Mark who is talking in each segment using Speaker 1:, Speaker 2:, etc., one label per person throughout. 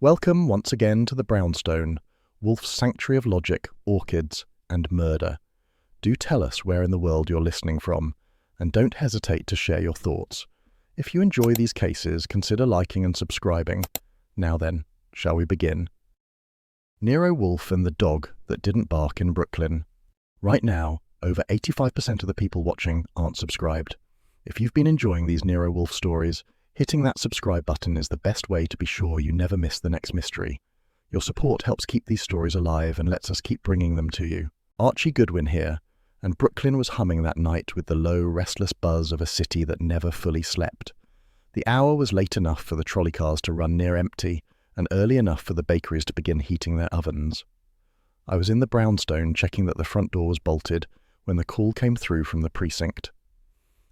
Speaker 1: Welcome once again to the Brownstone, Wolfe's sanctuary of logic, orchids, and murder. Do tell us where in the world you're listening from, and don't hesitate to share your thoughts. If you enjoy these cases, consider liking and subscribing. Now then, shall we begin? Nero Wolfe and the dog that didn't bark in Brooklyn. Right now, over 85% of the people watching aren't subscribed. If you've been enjoying these Nero Wolfe stories, hitting that subscribe button is the best way to be sure you never miss the next mystery. Your support helps keep these stories alive and lets us keep bringing them to you. Archie Goodwin here, and Brooklyn was humming that night with the low, restless buzz of a city that never fully slept. The hour was late enough for the trolley cars to run near empty, and early enough for the bakeries to begin heating their ovens. I was in the brownstone checking that the front door was bolted when the call came through from the precinct.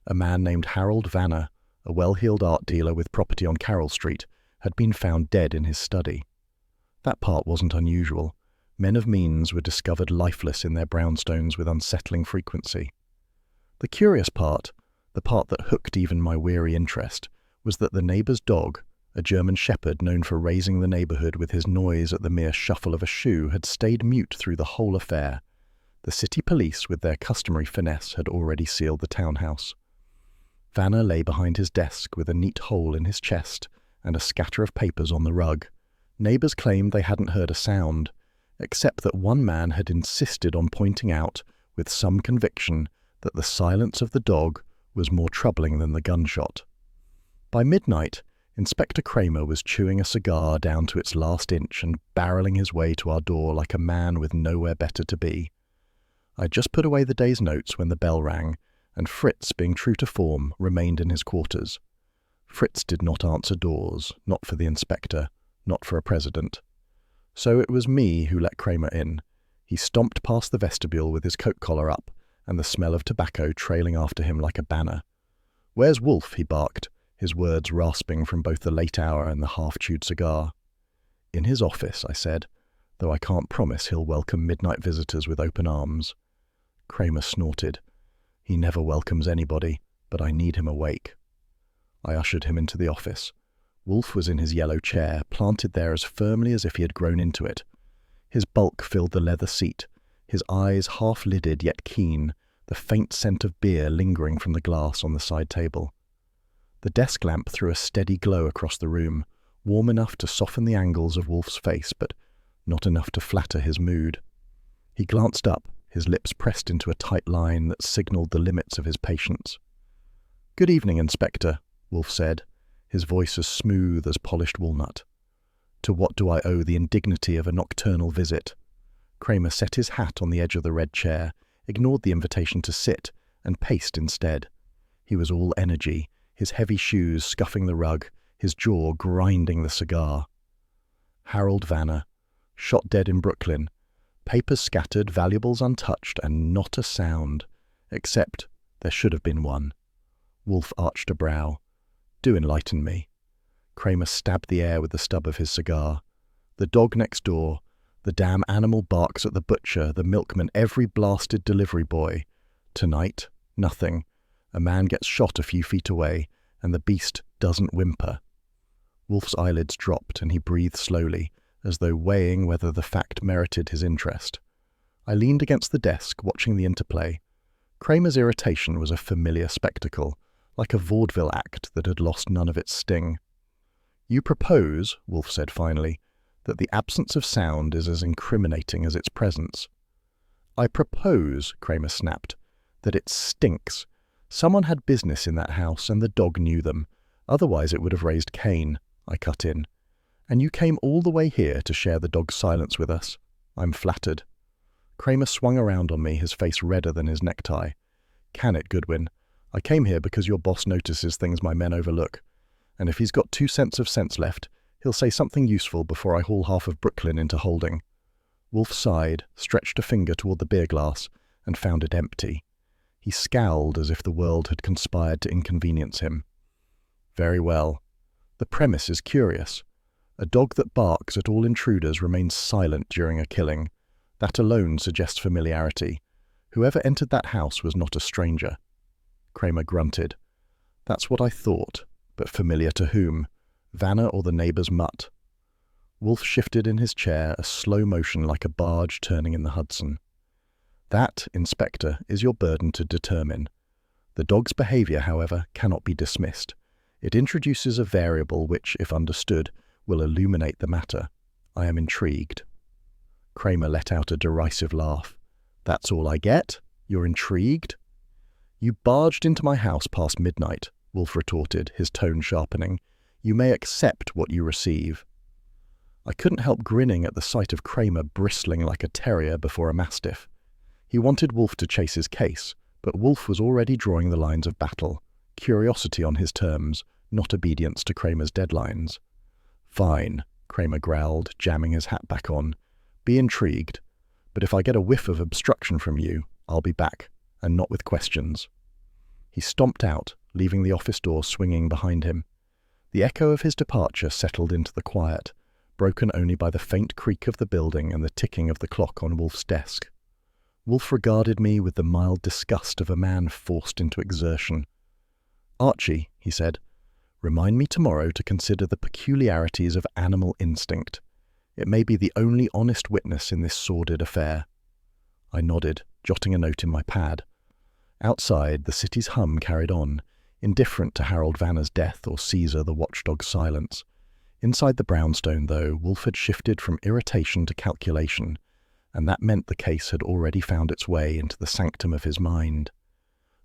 Speaker 1: A man named Harold Vanner, a well-heeled art dealer with property on Carroll Street, had been found dead in his study. That part wasn't unusual. Men of means were discovered lifeless in their brownstones with unsettling frequency. The curious part, the part that hooked even my weary interest, was that the neighbour's dog, a German shepherd known for raising the neighbourhood with his noise at the mere shuffle of a shoe, had stayed mute through the whole affair. The city police, with their customary finesse, had already sealed the townhouse. Vanner lay behind his desk with a neat hole in his chest and a scatter of papers on the rug. Neighbours claimed they hadn't heard a sound, except that one man had insisted on pointing out, with some conviction, that the silence of the dog was more troubling than the gunshot. By midnight, Inspector Kramer was chewing a cigar down to its last inch and barreling his way to our door like a man with nowhere better to be. I'd just put away the day's notes when the bell rang, and Fritz, being true to form, remained in his quarters. Fritz did not answer doors, not for the inspector, not for a president. So it was me who let Kramer in. He stomped past the vestibule with his coat collar up, and the smell of tobacco trailing after him like a banner. "Where's Wolfe?" he barked, his words rasping from both the late hour and the half-chewed cigar. "In his office," I said, though I can't promise he'll welcome midnight visitors with open arms. Kramer snorted. "He never welcomes anybody, but I need him awake." I ushered him into the office. Wolfe was in his yellow chair, planted there as firmly as if he had grown into it. His bulk filled the leather seat, his eyes half-lidded yet keen, the faint scent of beer lingering from the glass on the side table. The desk lamp threw a steady glow across the room, warm enough to soften the angles of Wolfe's face, but not enough to flatter his mood. He glanced up, his lips pressed into a tight line that signalled the limits of his patience. "Good evening, Inspector," Wolfe said, his voice as smooth as polished walnut. "To what do I owe the indignity of a nocturnal visit?" Kramer set his hat on the edge of the red chair, ignored the invitation to sit, and paced instead. He was all energy, his heavy shoes scuffing the rug, his jaw grinding the cigar. Harold Vanner, shot dead in Brooklyn. Papers scattered, valuables untouched, and not a sound. Except there should have been one. Wolfe arched a brow. "Do enlighten me." Kramer stabbed the air with the stub of his cigar. "The dog next door, the damn animal barks at the butcher, the milkman, every blasted delivery boy. Tonight, nothing. A man gets shot a few feet away, and the beast doesn't whimper." Wolfe's eyelids dropped, and he breathed slowly, as though weighing whether the fact merited his interest. I leaned against the desk, watching the interplay. Kramer's irritation was a familiar spectacle, like a vaudeville act that had lost none of its sting. "You propose," Wolfe said finally, "that the absence of sound is as incriminating as its presence." "I propose," Kramer snapped, "that it stinks. Someone had business in that house, and the dog knew them. Otherwise it would have raised Cain," I cut in. "And you came all the way here to share the dog's silence with us. I'm flattered." Kramer swung around on me, his face redder than his necktie. "Can it, Goodwin? I came here because your boss notices things my men overlook. And if he's got 2 cents of sense left, he'll say something useful before I haul half of Brooklyn into holding." Wolfe sighed, stretched a finger toward the beer glass, and found it empty. He scowled as if the world had conspired to inconvenience him. "Very well. The premise is curious. A dog that barks at all intruders remains silent during a killing. That alone suggests familiarity. Whoever entered that house was not a stranger." Kramer grunted. "That's what I thought, but familiar to whom? Vanner or the neighbour's mutt?" Wolfe shifted in his chair, a slow motion like a barge turning in the Hudson. That, Inspector, is your burden to determine. The dog's behavior, however, cannot be dismissed. It introduces a variable which, if understood, will illuminate the matter. I am intrigued. Kramer let out a derisive laugh. That's all I get? You're intrigued? You barged into my house past midnight, Wolfe retorted, his tone sharpening. You may accept what you receive. I couldn't help grinning at the sight of Kramer bristling like a terrier before a mastiff. He wanted Wolfe to chase his case, but Wolfe was already drawing the lines of battle, curiosity on his terms, not obedience to Kramer's deadlines. Fine, Kramer growled, jamming his hat back on. Be intrigued, but if I get a whiff of obstruction from you, I'll be back, and not with questions. He stomped out, leaving the office door swinging behind him. The echo of his departure settled into the quiet, broken only by the faint creak of the building and the ticking of the clock on Wolfe's desk. Wolfe regarded me with the mild disgust of a man forced into exertion. Archie, he said, remind me tomorrow to consider the peculiarities of animal instinct. It may be the only honest witness in this sordid affair. I nodded, jotting a note in my pad. Outside, the city's hum carried on, indifferent to Harold Vanner's death or Caesar the watchdog's silence. Inside the brownstone, though, Wolfe had shifted from irritation to calculation, and that meant the case had already found its way into the sanctum of his mind.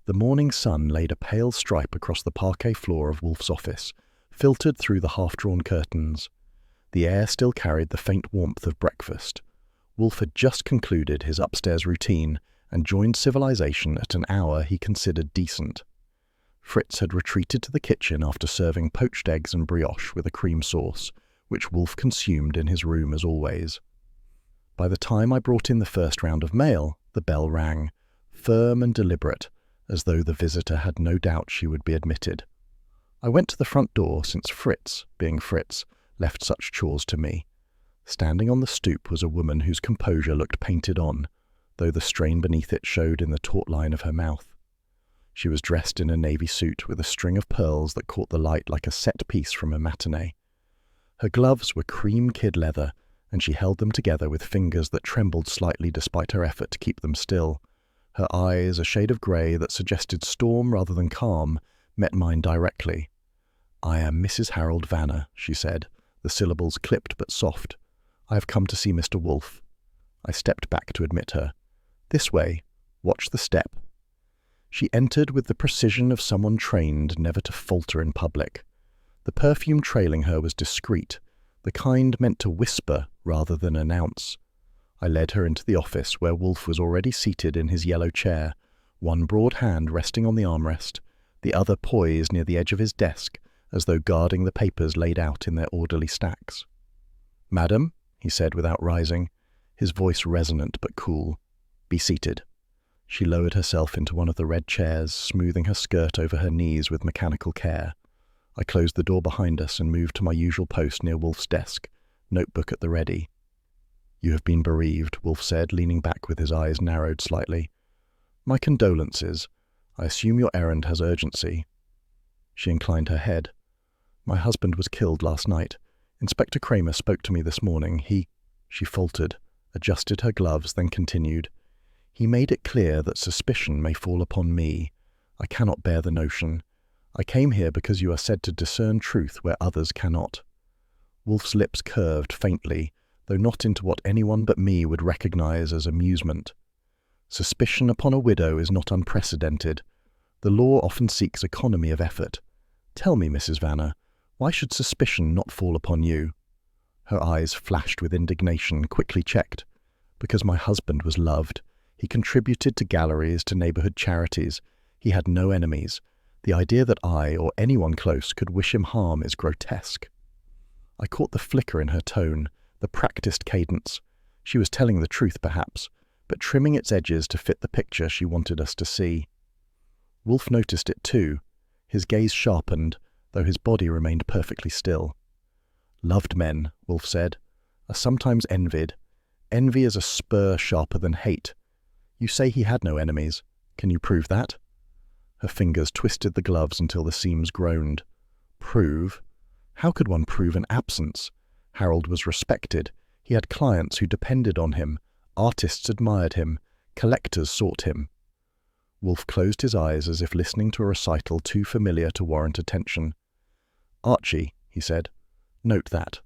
Speaker 1: The morning sun laid a pale stripe across the parquet floor of Wolfe's office, filtered through the half-drawn curtains. The air still carried the faint warmth of breakfast. Wolfe had just concluded his upstairs routine and joined civilization at an hour he considered decent. Fritz had retreated to the kitchen after serving poached eggs and brioche with a cream sauce, which Wolfe consumed in his room as always. By the time I brought in the first round of mail, the bell rang, firm and deliberate, as though the visitor had no doubt she would be admitted. I went to the front door since Fritz, being Fritz, left such chores to me. Standing on the stoop was a woman whose composure looked painted on, though the strain beneath it showed in the taut line of her mouth. She was dressed in a navy suit with a string of pearls that caught the light like a set piece from a matinee. Her gloves were cream kid leather, and she held them together with fingers that trembled slightly despite her effort to keep them still. Her eyes, a shade of grey that suggested storm rather than calm, met mine directly. I am Mrs. Harold Vanner, she said, the syllables clipped but soft. I have come to see Mr. Wolfe. I stepped back to admit her. This way. Watch the step. She entered with the precision of someone trained never to falter in public. The perfume trailing her was discreet, the kind meant to whisper rather than announce. I led her into the office where Wolfe was already seated in his yellow chair, one broad hand resting on the armrest, the other poised near the edge of his desk, as though guarding the papers laid out in their orderly stacks. "Madam," he said without rising, his voice resonant but cool, "be seated." She lowered herself into one of the red chairs, smoothing her skirt over her knees with mechanical care. I closed the door behind us and moved to my usual post near Wolfe's desk, notebook at the ready. "You have been bereaved," Wolfe said, leaning back with his eyes narrowed slightly. "My condolences. I assume your errand has urgency." She inclined her head. "My husband was killed last night. Inspector Kramer spoke to me this morning. She faltered, adjusted her gloves, then continued. "He made it clear that suspicion may fall upon me. I cannot bear the notion. I came here because you are said to discern truth where others cannot." Wolfe's lips curved faintly, though not into what anyone but me would recognize as amusement. Suspicion upon a widow is not unprecedented. The law often seeks economy of effort. Tell me, Mrs. Vanner, why should suspicion not fall upon you? Her eyes flashed with indignation, quickly checked. Because my husband was loved. He contributed to galleries, to neighborhood charities. He had no enemies. The idea that I, or anyone close, could wish him harm is grotesque. I caught the flicker in her tone, the practiced cadence. She was telling the truth, perhaps, but trimming its edges to fit the picture she wanted us to see. Wolfe noticed it too. His gaze sharpened, though his body remained perfectly still. "Loved men," Wolfe said, "are sometimes envied. Envy is a spur sharper than hate. You say he had no enemies. Can you prove that?" Her fingers twisted the gloves until the seams groaned. Prove? How could one prove an absence? Harold was respected. He had clients who depended on him. Artists admired him. Collectors sought him. Wolfe closed his eyes as if listening to a recital too familiar to warrant attention. "Archie," he said, "note that.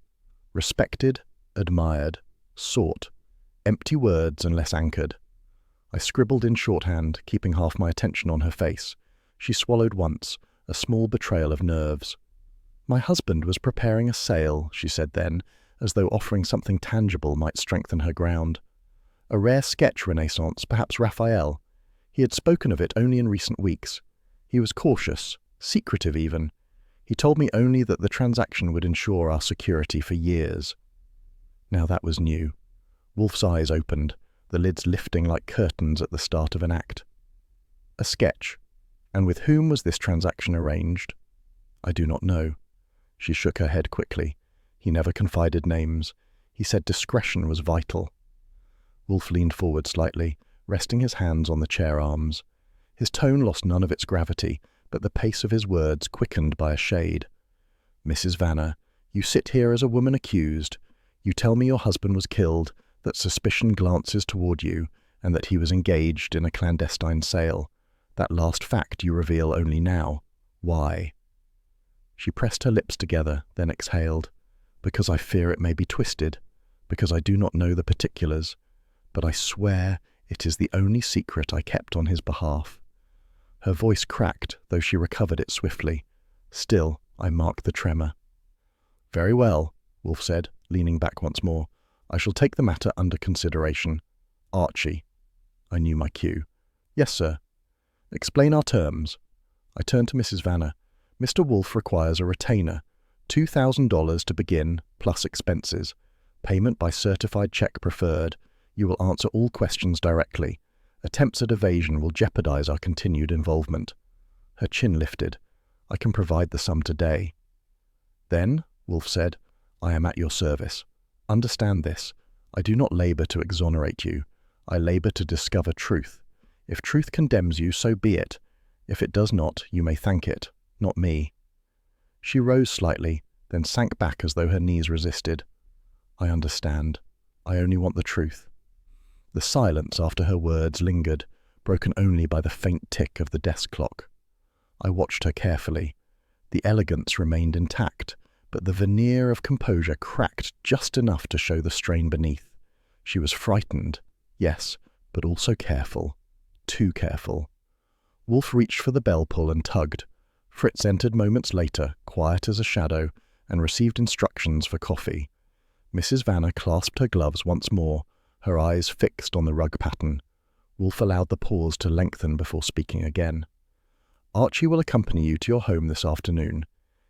Speaker 1: Respected, admired, sought. Empty words and less anchored." I scribbled in shorthand, keeping half my attention on her face. She swallowed once, a small betrayal of nerves. "My husband was preparing a sale," she said then, as though offering something tangible might strengthen her ground. "A rare sketch Renaissance, perhaps Raphael. He had spoken of it only in recent weeks. He was cautious, secretive even. He told me only that the transaction would ensure our security for years." Now that was new. Wolfe's eyes opened, the lids lifting like curtains at the start of an act. "A sketch. And with whom was this transaction arranged?" "I do not know." She shook her head quickly. He never confided names. He said discretion was vital. Wolfe leaned forward slightly, resting his hands on the chair arms. His tone lost none of its gravity, but the pace of his words quickened by a shade. "Mrs. Vanner, you sit here as a woman accused. You tell me your husband was killed, that suspicion glances toward you, and that he was engaged in a clandestine sale. That last fact you reveal only now. Why?" She pressed her lips together, then exhaled. "Because I fear it may be twisted, because I do not know the particulars. But I swear it is the only secret I kept on his behalf." Her voice cracked, though she recovered it swiftly. Still, I marked the tremor. "Very well," Wolfe said, leaning back once more. "I shall take the matter under consideration. Archie." I knew my cue. "Yes, sir." "Explain our terms." I turned to Mrs. Vanner. "Mr. Wolfe requires a retainer. $2,000 to begin, plus expenses. Payment by certified check preferred. You will answer all questions directly. Attempts at evasion will jeopardize our continued involvement." Her chin lifted. "I can provide the sum today." "Then," Wolfe said, "I am at your service. Understand this. I do not labor to exonerate you. I labor to discover truth. If truth condemns you, so be it. If it does not, you may thank it, not me." She rose slightly, then sank back as though her knees resisted. "I understand. I only want the truth." The silence after her words lingered, broken only by the faint tick of the desk clock. I watched her carefully. The elegance remained intact, but the veneer of composure cracked just enough to show the strain beneath. She was frightened, yes, but also careful. Too careful. Wolfe reached for the bell pull and tugged. Fritz entered moments later, quiet as a shadow, and received instructions for coffee. Mrs. Vanner clasped her gloves once more, her eyes fixed on the rug pattern. Wolfe allowed the pause to lengthen before speaking again. "Archie will accompany you to your home this afternoon.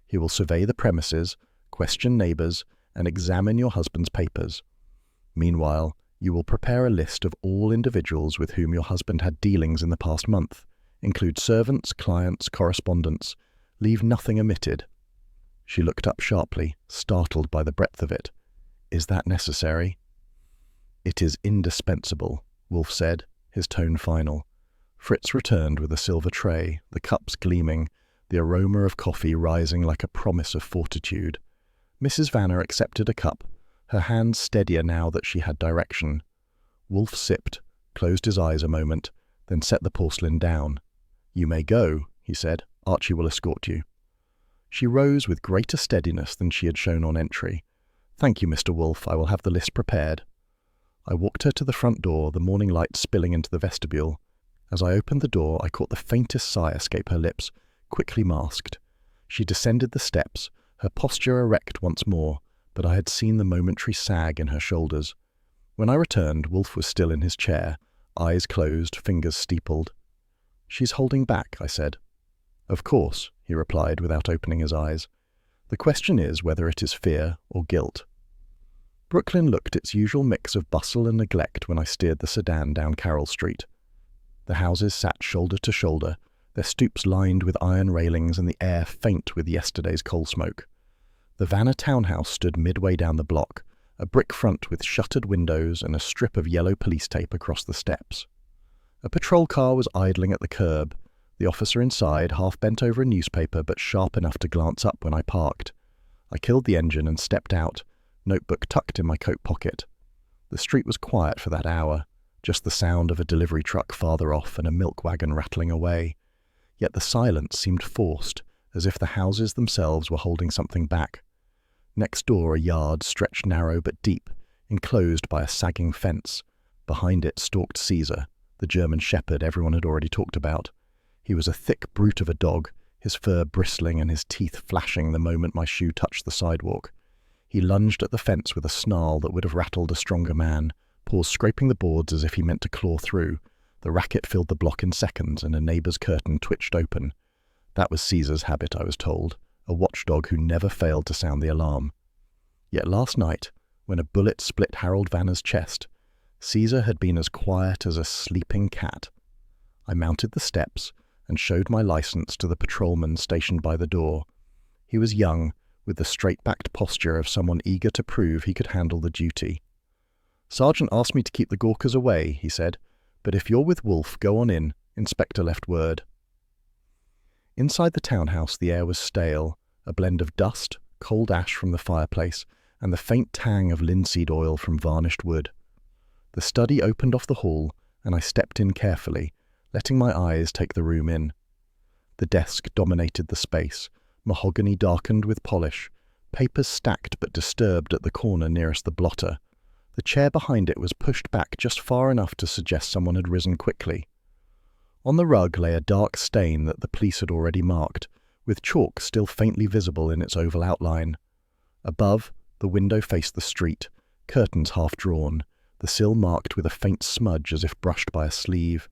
Speaker 1: He will survey the premises, question neighbours, and examine your husband's papers. Meanwhile, you will prepare a list of all individuals with whom your husband had dealings in the past month. Include servants, clients, correspondents. Leave nothing omitted." She looked up sharply, startled by the breadth of it. "Is that necessary?" "It is indispensable," Wolfe said, his tone final. Fritz returned with a silver tray, the cups gleaming, the aroma of coffee rising like a promise of fortitude. Mrs. Vanner accepted a cup, her hands steadier now that she had direction. Wolfe sipped, closed his eyes a moment, then set the porcelain down. "You may go," he said. "Archie will escort you." She rose with greater steadiness than she had shown on entry. "Thank you, Mr. Wolfe. I will have the list prepared." I walked her to the front door, the morning light spilling into the vestibule. As I opened the door, I caught the faintest sigh escape her lips, quickly masked. She descended the steps, her posture erect once more, but I had seen the momentary sag in her shoulders. When I returned, Wolfe was still in his chair, eyes closed, fingers steepled. "She's holding back," I said. "Of course," he replied without opening his eyes. "The question is whether it is fear or guilt." Brooklyn looked its usual mix of bustle and neglect when I steered the sedan down Carroll Street. The houses sat shoulder to shoulder, their stoops lined with iron railings and the air faint with yesterday's coal smoke. The Vanner townhouse stood midway down the block, a brick front with shuttered windows and a strip of yellow police tape across the steps. A patrol car was idling at the curb, the officer inside half bent over a newspaper but sharp enough to glance up when I parked. I killed the engine and stepped out, notebook tucked in my coat pocket. The street was quiet for that hour, just the sound of a delivery truck farther off and a milk wagon rattling away. Yet the silence seemed forced, as if the houses themselves were holding something back. Next door, a yard stretched narrow but deep, enclosed by a sagging fence. Behind it stalked Caesar, the German shepherd everyone had already talked about. He was a thick brute of a dog, his fur bristling and his teeth flashing the moment my shoe touched the sidewalk. He lunged at the fence with a snarl that would have rattled a stronger man, paws scraping the boards as if he meant to claw through. The racket filled the block in seconds, and a neighbour's curtain twitched open. That was Caesar's habit, I was told, a watchdog who never failed to sound the alarm. Yet last night, when a bullet split Harold Vanner's chest, Caesar had been as quiet as a sleeping cat. I mounted the steps and showed my license to the patrolman stationed by the door. He was young, with the straight-backed posture of someone eager to prove he could handle the duty. "Sergeant asked me to keep the Gawkers away," he said, "but if you're with Wolfe, go on in. Inspector left word." Inside the townhouse the air was stale, a blend of dust, cold ash from the fireplace, and the faint tang of linseed oil from varnished wood. The study opened off the hall, and I stepped in carefully, letting my eyes take the room in. The desk dominated the space, mahogany darkened with polish, papers stacked but disturbed at the corner nearest the blotter. The chair behind it was pushed back just far enough to suggest someone had risen quickly. On the rug lay a dark stain that the police had already marked, with chalk still faintly visible in its oval outline. Above, the window faced the street, curtains half drawn, the sill marked with a faint smudge as if brushed by a sleeve.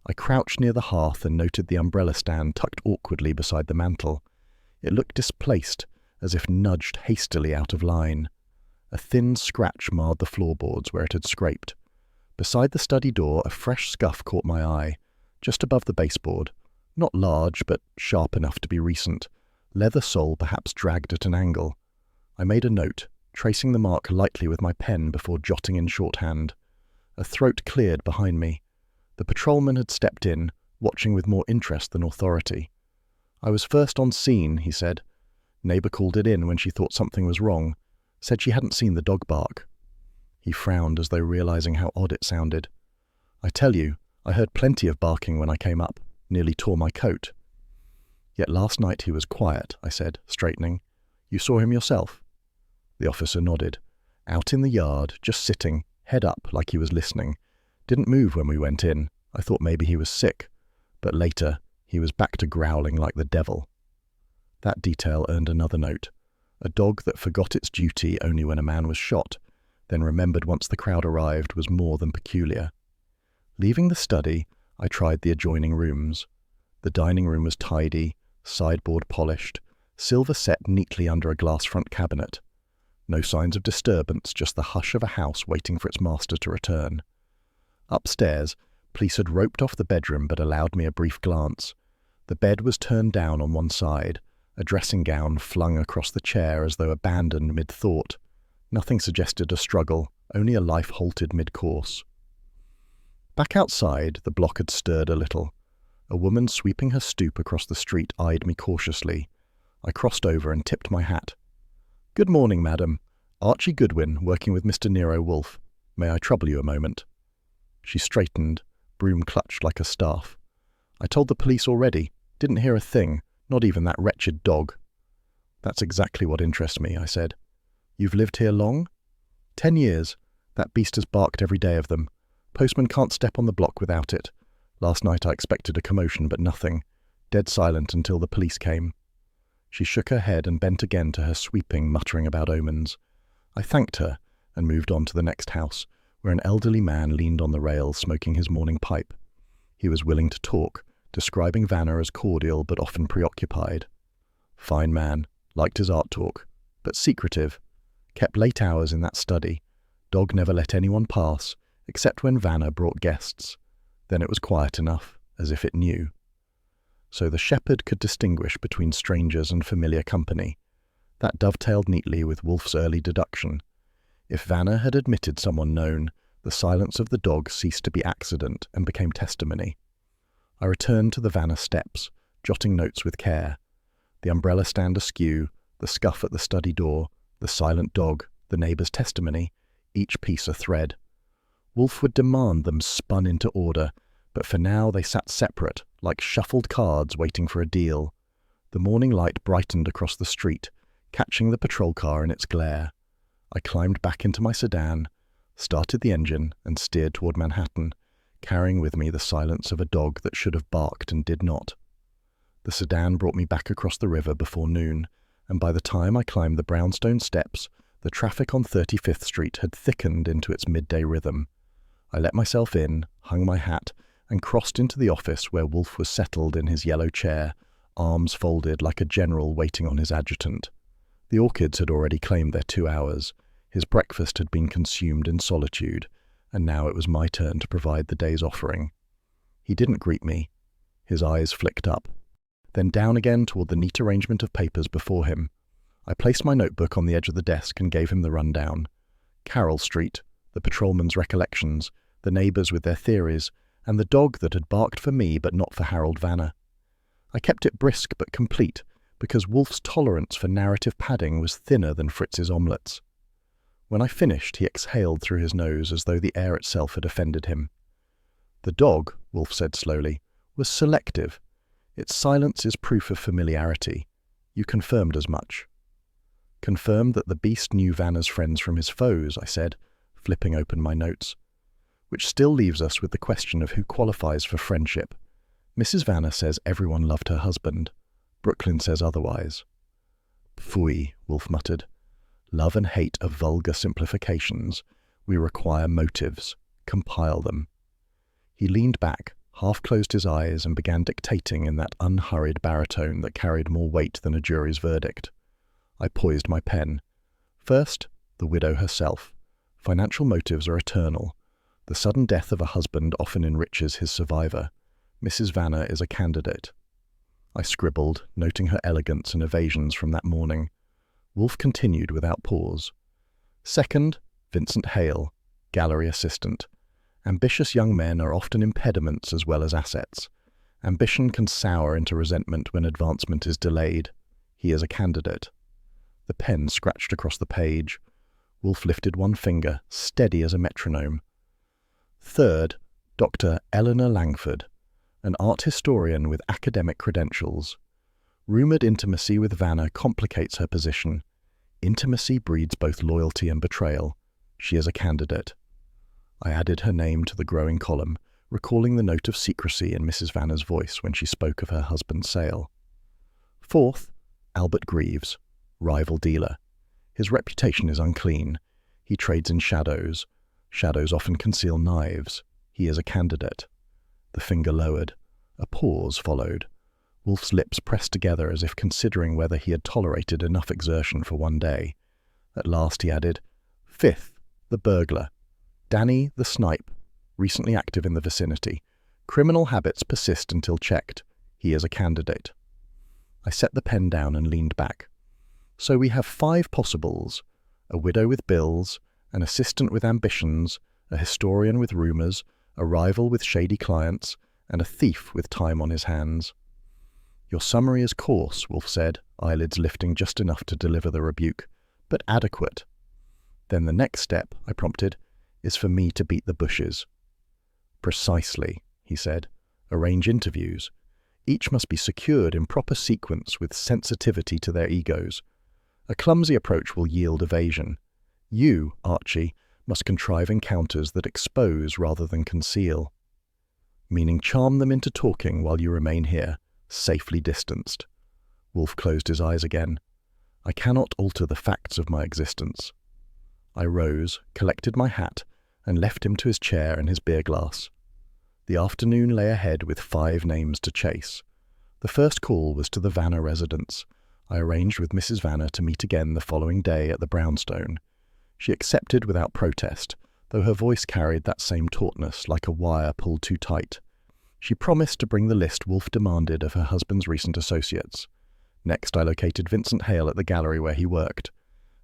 Speaker 1: I crouched near the hearth and noted the umbrella stand tucked awkwardly beside the mantel. It looked displaced, as if nudged hastily out of line. A thin scratch marred the floorboards where it had scraped. Beside the study door, a fresh scuff caught my eye, just above the baseboard. Not large, but sharp enough to be recent. Leather sole perhaps dragged at an angle. I made a note, tracing the mark lightly with my pen before jotting in shorthand. A throat cleared behind me. The patrolman had stepped in, watching with more interest than authority. "I was first on scene," he said. "Neighbour called it in when she thought something was wrong. Said she hadn't seen the dog bark." He frowned as though realizing how odd it sounded. "I tell you, I heard plenty of barking when I came up. Nearly tore my coat." "Yet last night he was quiet," I said, straightening. "You saw him yourself?" The officer nodded. "Out in the yard, just sitting, head up like he was listening. Didn't move when we went in. I thought maybe he was sick. But later, he was back to growling like the devil." That detail earned another note. A dog that forgot its duty only when a man was shot, then remembered once the crowd arrived, was more than peculiar. Leaving the study, I tried the adjoining rooms. The dining room was tidy, sideboard polished, silver set neatly under a glass front cabinet. No signs of disturbance, just the hush of a house waiting for its master to return. Upstairs, police had roped off the bedroom but allowed me a brief glance. The bed was turned down on one side, a dressing gown flung across the chair as though abandoned mid-thought. Nothing suggested a struggle, only a life halted mid-course. Back outside, the block had stirred a little. A woman sweeping her stoop across the street eyed me cautiously. I crossed over and tipped my hat. "Good morning, madam. Archie Goodwin, working with Mr. Nero Wolfe. May I trouble you a moment?" She straightened, broom clutched like a staff. "I told the police already. Didn't hear a thing, not even that wretched dog." "That's exactly what interests me," I said. "You've lived here long?" 10 years. That beast has barked every day of them. Postman can't step on the block without it. Last night I expected a commotion, but nothing. Dead silent until the police came." She shook her head and bent again to her sweeping, muttering about omens. I thanked her and moved on to the next house, where an elderly man leaned on the rail smoking his morning pipe. He was willing to talk, describing Vanner as cordial but often preoccupied. Fine man, liked his art talk, but secretive. Kept late hours in that study. Dog never let anyone pass, except when Vanner brought guests. Then it was quiet enough, as if it knew. So the shepherd could distinguish between strangers and familiar company. That dovetailed neatly with Wolfe's early deduction. If Vanner had admitted someone known, the silence of the dog ceased to be accident and became testimony. I returned to the Vanner steps, jotting notes with care. The umbrella stand askew, the scuff at the study door, the silent dog, the neighbour's testimony, each piece a thread. Wolfe would demand them spun into order, but for now they sat separate, like shuffled cards waiting for a deal. The morning light brightened across the street, catching the patrol car in its glare. I climbed back into my sedan, started the engine, and steered toward Manhattan, carrying with me the silence of a dog that should have barked and did not. The sedan brought me back across the river before noon, and by the time I climbed the brownstone steps, the traffic on 35th Street had thickened into its midday rhythm. I let myself in, hung my hat, and crossed into the office where Wolfe was settled in his yellow chair, arms folded like a general waiting on his adjutant. The orchids had already claimed their 2 hours. His breakfast had been consumed in solitude, and now it was my turn to provide the day's offering. He didn't greet me. His eyes flicked up, then down again toward the neat arrangement of papers before him. I placed my notebook on the edge of the desk and gave him the rundown. Carroll Street, the patrolman's recollections, the neighbours with their theories, and the dog that had barked for me but not for Harold Vanner. I kept it brisk but complete, because Wolfe's tolerance for narrative padding was thinner than Fritz's omelettes. When I finished, he exhaled through his nose as though the air itself had offended him. The dog, Wolfe said slowly, was selective. Its silence is proof of familiarity. You confirmed as much. Confirmed that the beast knew Vanner's friends from his foes, I said, flipping open my notes. Which still leaves us with the question of who qualifies for friendship. Mrs. Vanner says everyone loved her husband. Brooklyn says otherwise. Phooey, Wolfe muttered. Love and hate are vulgar simplifications. We require motives. Compile them. He leaned back, half-closed his eyes, and began dictating in that unhurried baritone that carried more weight than a jury's verdict. I poised my pen. First, the widow herself. Financial motives are eternal. The sudden death of a husband often enriches his survivor. Mrs. Vanner is a candidate. I scribbled, noting her elegance and evasions from that morning. Wolfe continued without pause. Second, Vincent Hale, gallery assistant. Ambitious young men are often impediments as well as assets. Ambition can sour into resentment when advancement is delayed. He is a candidate. The pen scratched across the page. Wolfe lifted one finger, steady as a metronome. Third, Dr. Eleanor Langford, an art historian with academic credentials. Rumoured intimacy with Vanner complicates her position. Intimacy breeds both loyalty and betrayal. She is a candidate. I added her name to the growing column, recalling the note of secrecy in Mrs. Vanner's voice when she spoke of her husband's sale. Fourth, Albert Greaves, rival dealer. His reputation is unclean. He trades in shadows. Shadows often conceal knives. He is a candidate. The finger lowered. A pause followed. Wolfe's lips pressed together as if considering whether he had tolerated enough exertion for one day. At last he added, Fifth, the burglar. Danny the snipe, recently active in the vicinity. Criminal habits persist until checked. He is a candidate. I set the pen down and leaned back. So we have 5 possibles: a widow with bills, an assistant with ambitions, a historian with rumours, a rival with shady clients, and a thief with time on his hands. Your summary is coarse, Wolfe said, eyelids lifting just enough to deliver the rebuke, but adequate. Then the next step, I prompted, is for me to beat the bushes. Precisely, he said. Arrange interviews. Each must be secured in proper sequence with sensitivity to their egos. A clumsy approach will yield evasion. You, Archie, must contrive encounters that expose rather than conceal. Meaning charm them into talking while you remain here, safely distanced. Wolfe closed his eyes again. I cannot alter the facts of my existence. I rose, collected my hat, and left him to his chair and his beer glass. The afternoon lay ahead with 5 names to chase. The first call was to the Vanner residence. I arranged with Mrs. Vanner to meet again the following day at the brownstone. She accepted without protest, though her voice carried that same tautness like a wire pulled too tight. She promised to bring the list Wolfe demanded of her husband's recent associates. Next I located Vincent Hale at the gallery where he worked.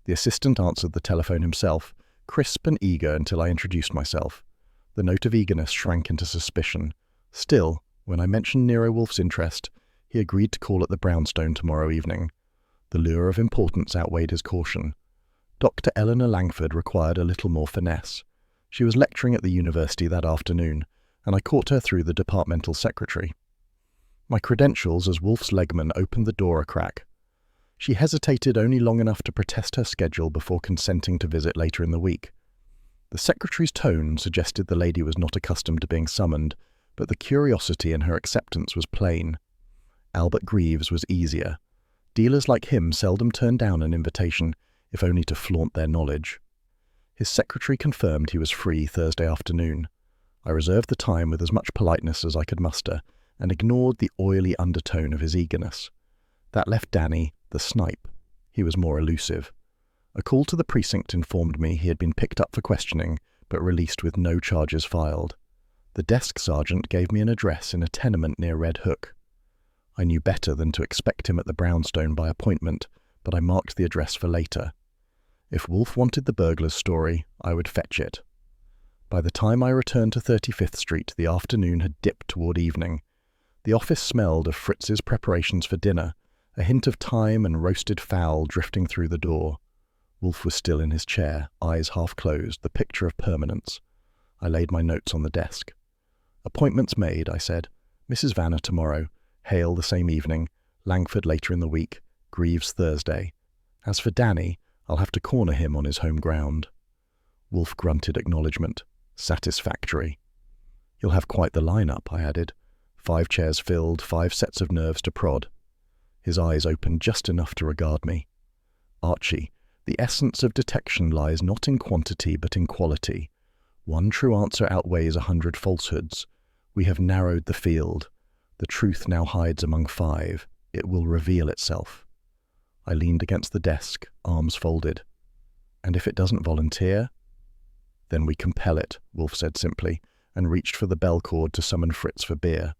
Speaker 1: The assistant answered the telephone himself, crisp and eager until I introduced myself. The note of eagerness shrank into suspicion. Still, when I mentioned Nero Wolfe's interest, he agreed to call at the brownstone tomorrow evening. The lure of importance outweighed his caution. Dr. Eleanor Langford required a little more finesse. She was lecturing at the university that afternoon, and I caught her through the departmental secretary. My credentials as Wolfe's legman opened the door a crack. She hesitated only long enough to protest her schedule before consenting to visit later in the week. The secretary's tone suggested the lady was not accustomed to being summoned, but the curiosity in her acceptance was plain. Albert Greaves was easier. Dealers like him seldom turned down an invitation, if only to flaunt their knowledge. His secretary confirmed he was free Thursday afternoon. I reserved the time with as much politeness as I could muster, and ignored the oily undertone of his eagerness. That left Danny, the snipe. He was more elusive. A call to the precinct informed me he had been picked up for questioning, but released with no charges filed. The desk sergeant gave me an address in a tenement near Red Hook. I knew better than to expect him at the brownstone by appointment, but I marked the address for later. If Wolfe wanted the burglar's story, I would fetch it. By the time I returned to 35th Street, the afternoon had dipped toward evening. The office smelled of Fritz's preparations for dinner, a hint of thyme and roasted fowl drifting through the door. Wolfe was still in his chair, eyes half closed, the picture of permanence. I laid my notes on the desk. Appointments made, I said. Mrs. Vanner tomorrow, Hale the same evening, Langford later in the week, Greaves Thursday. As for Danny, I'll have to corner him on his home ground. Wolfe grunted acknowledgement. Satisfactory. You'll have quite the line-up, I added. 5 chairs filled, 5 sets of nerves to prod. His eyes opened just enough to regard me. Archie, the essence of detection lies not in quantity but in quality. 1 true answer outweighs 100 falsehoods. We have narrowed the field. The truth now hides among 5. It will reveal itself. I leaned against the desk, arms folded. And if it doesn't volunteer? Then we compel it, Wolfe said simply, and reached for the bell cord to summon Fritz for beer.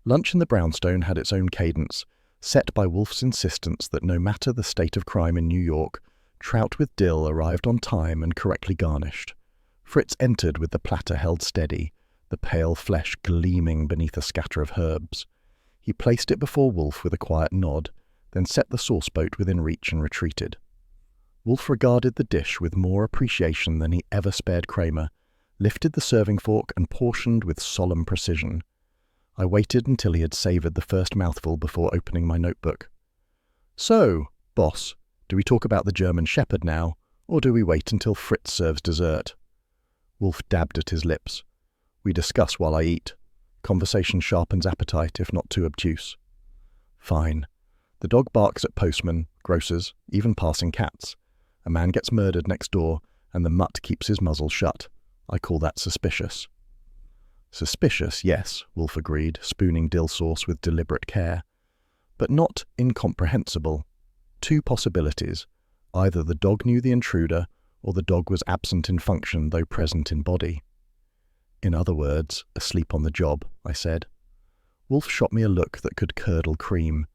Speaker 1: Lunch in the brownstone had its own cadence, set by Wolfe's insistence that no matter the state of crime in New York, trout with dill arrived on time and correctly garnished. Fritz entered with the platter held steady, the pale flesh gleaming beneath a scatter of herbs. He placed it before Wolfe with a quiet nod, then set the sauce-boat within reach and retreated. Wolfe regarded the dish with more appreciation than he ever spared Kramer, lifted the serving fork and portioned with solemn precision. I waited until he had savoured the first mouthful before opening my notebook. So, boss, do we talk about the German Shepherd now, or do we wait until Fritz serves dessert? Wolfe dabbed at his lips. We discuss while I eat. Conversation sharpens appetite, if not too obtuse. Fine. The dog barks at postmen, grocers, even passing cats. A man gets murdered next door, and the mutt keeps his muzzle shut. I call that suspicious. Suspicious, yes, Wolfe agreed, spooning dill sauce with deliberate care. But not incomprehensible. 2 possibilities. Either the dog knew the intruder, or the dog was absent in function though present in body. In other words, asleep on the job, I said. Wolfe shot me a look that could curdle cream.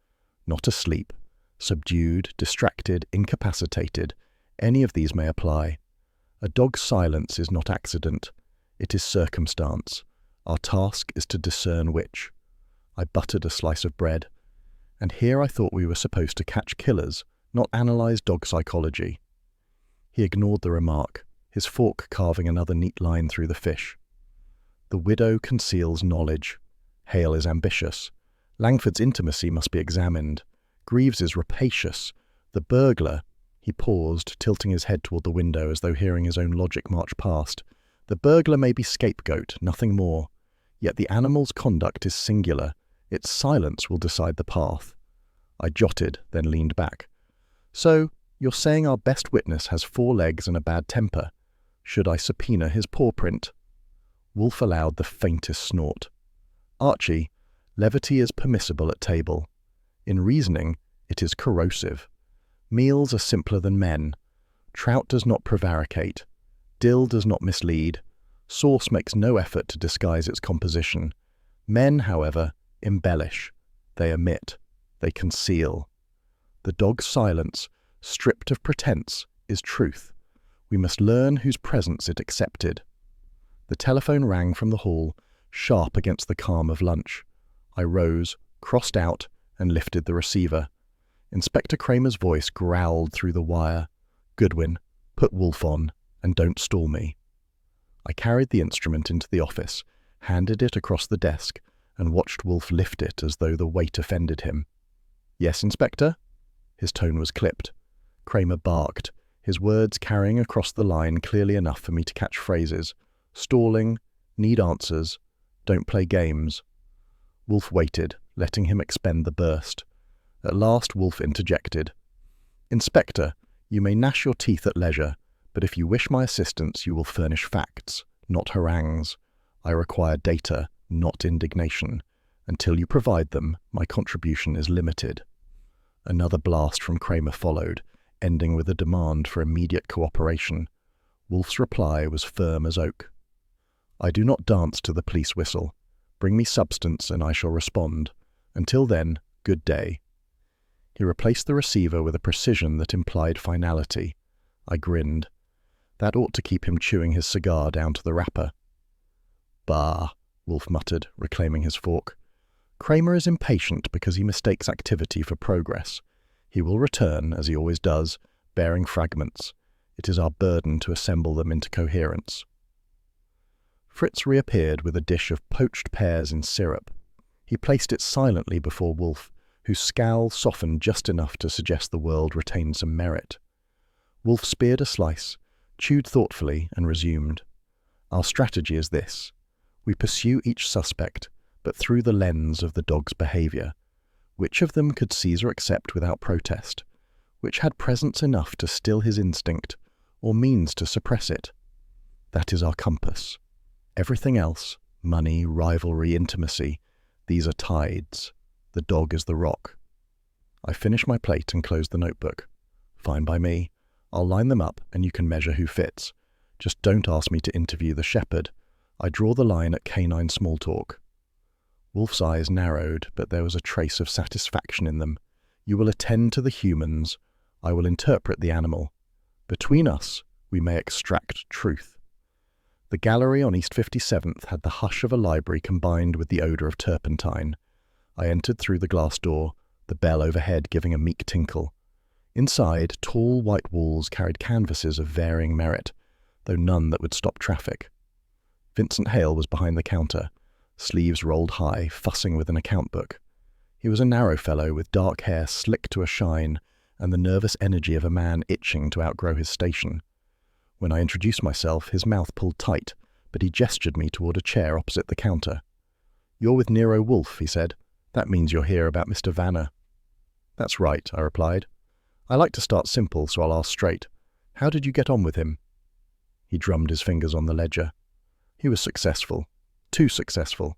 Speaker 1: Not asleep. Subdued, distracted, incapacitated. Any of these may apply. A dog's silence is not accident. It is circumstance. Our task is to discern which. I buttered a slice of bread. And here I thought we were supposed to catch killers, not analyze dog psychology. He ignored the remark, his fork carving another neat line through the fish. The widow conceals knowledge. Hale is ambitious. Langford's intimacy must be examined. Greaves is rapacious. The burglar... He paused, tilting his head toward the window as though hearing his own logic march past. The burglar may be scapegoat, nothing more. Yet the animal's conduct is singular. Its silence will decide the path. I jotted, then leaned back. So, you're saying our best witness has 4 legs and a bad temper. Should I subpoena his paw print? Wolfe allowed the faintest snort. Archie, levity is permissible at table. In reasoning, it is corrosive. Meals are simpler than men. Trout does not prevaricate. Dill does not mislead. Sauce makes no effort to disguise its composition. Men, however, embellish. They omit. They conceal. The dog's silence, stripped of pretense, is truth. We must learn whose presence it accepted. The telephone rang from the hall, sharp against the calm of lunch. I rose, crossed out, and lifted the receiver. Inspector Kramer's voice growled through the wire. Goodwin, put Wolfe on, and don't stall me. I carried the instrument into the office, handed it across the desk, and watched Wolfe lift it as though the weight offended him. Yes, Inspector? His tone was clipped. Kramer barked, his words carrying across the line clearly enough for me to catch phrases. Stalling, need answers, don't play games. Wolfe waited, letting him expend the burst. At last Wolfe interjected. Inspector, you may gnash your teeth at leisure, but if you wish my assistance you will furnish facts, not harangues. I require data, not indignation. Until you provide them, my contribution is limited. Another blast from Kramer followed, ending with a demand for immediate cooperation. Wolfe's reply was firm as oak. I do not dance to the police whistle. Bring me substance and I shall respond. Until then, good day. He replaced the receiver with a precision that implied finality. I grinned. That ought to keep him chewing his cigar down to the wrapper. Bah, Wolfe muttered, reclaiming his fork. Kramer is impatient because he mistakes activity for progress. He will return, as he always does, bearing fragments. It is our burden to assemble them into coherence. Fritz reappeared with a dish of poached pears in syrup. He placed it silently before Wolfe, whose scowl softened just enough to suggest the world retained some merit. Wolfe speared a slice, chewed thoughtfully, and resumed. Our strategy is this. We pursue each suspect, but through the lens of the dog's behaviour. Which of them could Caesar accept without protest? Which had presence enough to still his instinct, or means to suppress it? That is our compass. Everything else, money, rivalry, intimacy, these are tides. The dog is the rock. I finished my plate and closed the notebook. Fine by me. I'll line them up and you can measure who fits. Just don't ask me to interview the shepherd. I draw the line at canine small talk. Wolfe's eyes narrowed, but there was a trace of satisfaction in them. You will attend to the humans. I will interpret the animal. Between us, we may extract truth. The gallery on East 57th had the hush of a library combined with the odour of turpentine. I entered through the glass door, the bell overhead giving a meek tinkle. Inside, tall white walls carried canvases of varying merit, though none that would stop traffic. Vincent Hale was behind the counter, sleeves rolled high, fussing with an account book. He was a narrow fellow with dark hair slick to a shine and the nervous energy of a man itching to outgrow his station. When I introduced myself, his mouth pulled tight, but he gestured me toward a chair opposite the counter. "You're with Nero Wolfe," he said. "That means you're here about Mr. Vanner." "That's right," I replied. "I like to start simple, so I'll ask straight. How did you get on with him?" He drummed his fingers on the ledger. "He was successful. Too successful.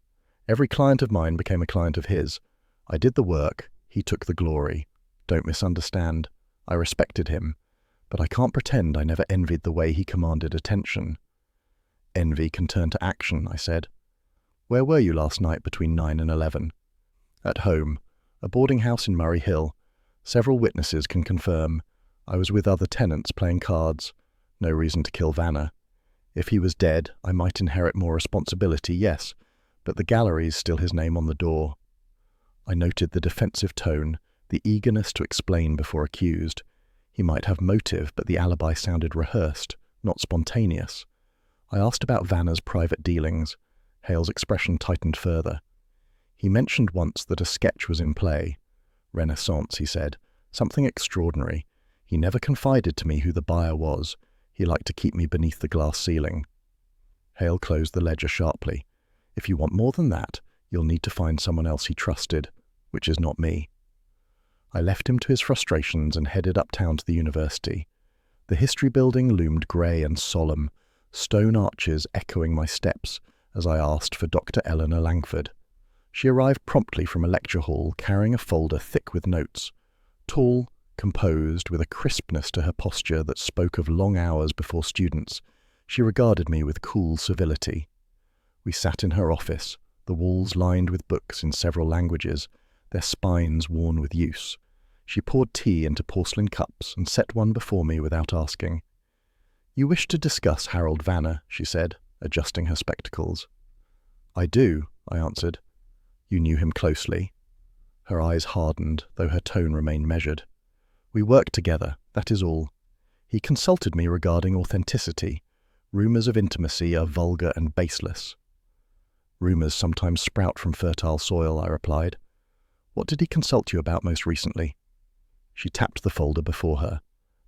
Speaker 1: Every client of mine became a client of his. I did the work, he took the glory. Don't misunderstand. I respected him, but I can't pretend I never envied the way he commanded attention." "Envy can turn to action," I said. "Where were you last night between 9 and 11? "At home. A boarding house in Murray Hill. Several witnesses can confirm. I was with other tenants playing cards. No reason to kill Vanner. If he was dead, I might inherit more responsibility, yes, but the gallery's still his name on the door." I noted the defensive tone, the eagerness to explain before accused. He might have motive, but the alibi sounded rehearsed, not spontaneous. I asked about Vanner's private dealings. Hale's expression tightened further. He mentioned once that a sketch was in play. Renaissance, he said. Something extraordinary. He never confided to me who the buyer was. He liked to keep me beneath the glass ceiling. Hale closed the ledger sharply. "If you want more than that, you'll need to find someone else he trusted, which is not me." I left him to his frustrations and headed uptown to the university. The history building loomed grey and solemn, stone arches echoing my steps as I asked for Dr. Eleanor Langford. She arrived promptly from a lecture hall carrying a folder thick with notes. Tall, composed, with a crispness to her posture that spoke of long hours before students, she regarded me with cool civility. We sat in her office, the walls lined with books in several languages, their spines worn with use. She poured tea into porcelain cups and set one before me without asking. "You wish to discuss Harold Vanner," she said, adjusting her spectacles. "I do," I answered. "You knew him closely?" Her eyes hardened, though her tone remained measured. "We worked together, that is all. He consulted me regarding authenticity. Rumours of intimacy are vulgar and baseless. Rumours sometimes sprout from fertile soil, I replied. What did he consult you about most recently? She tapped the folder before her.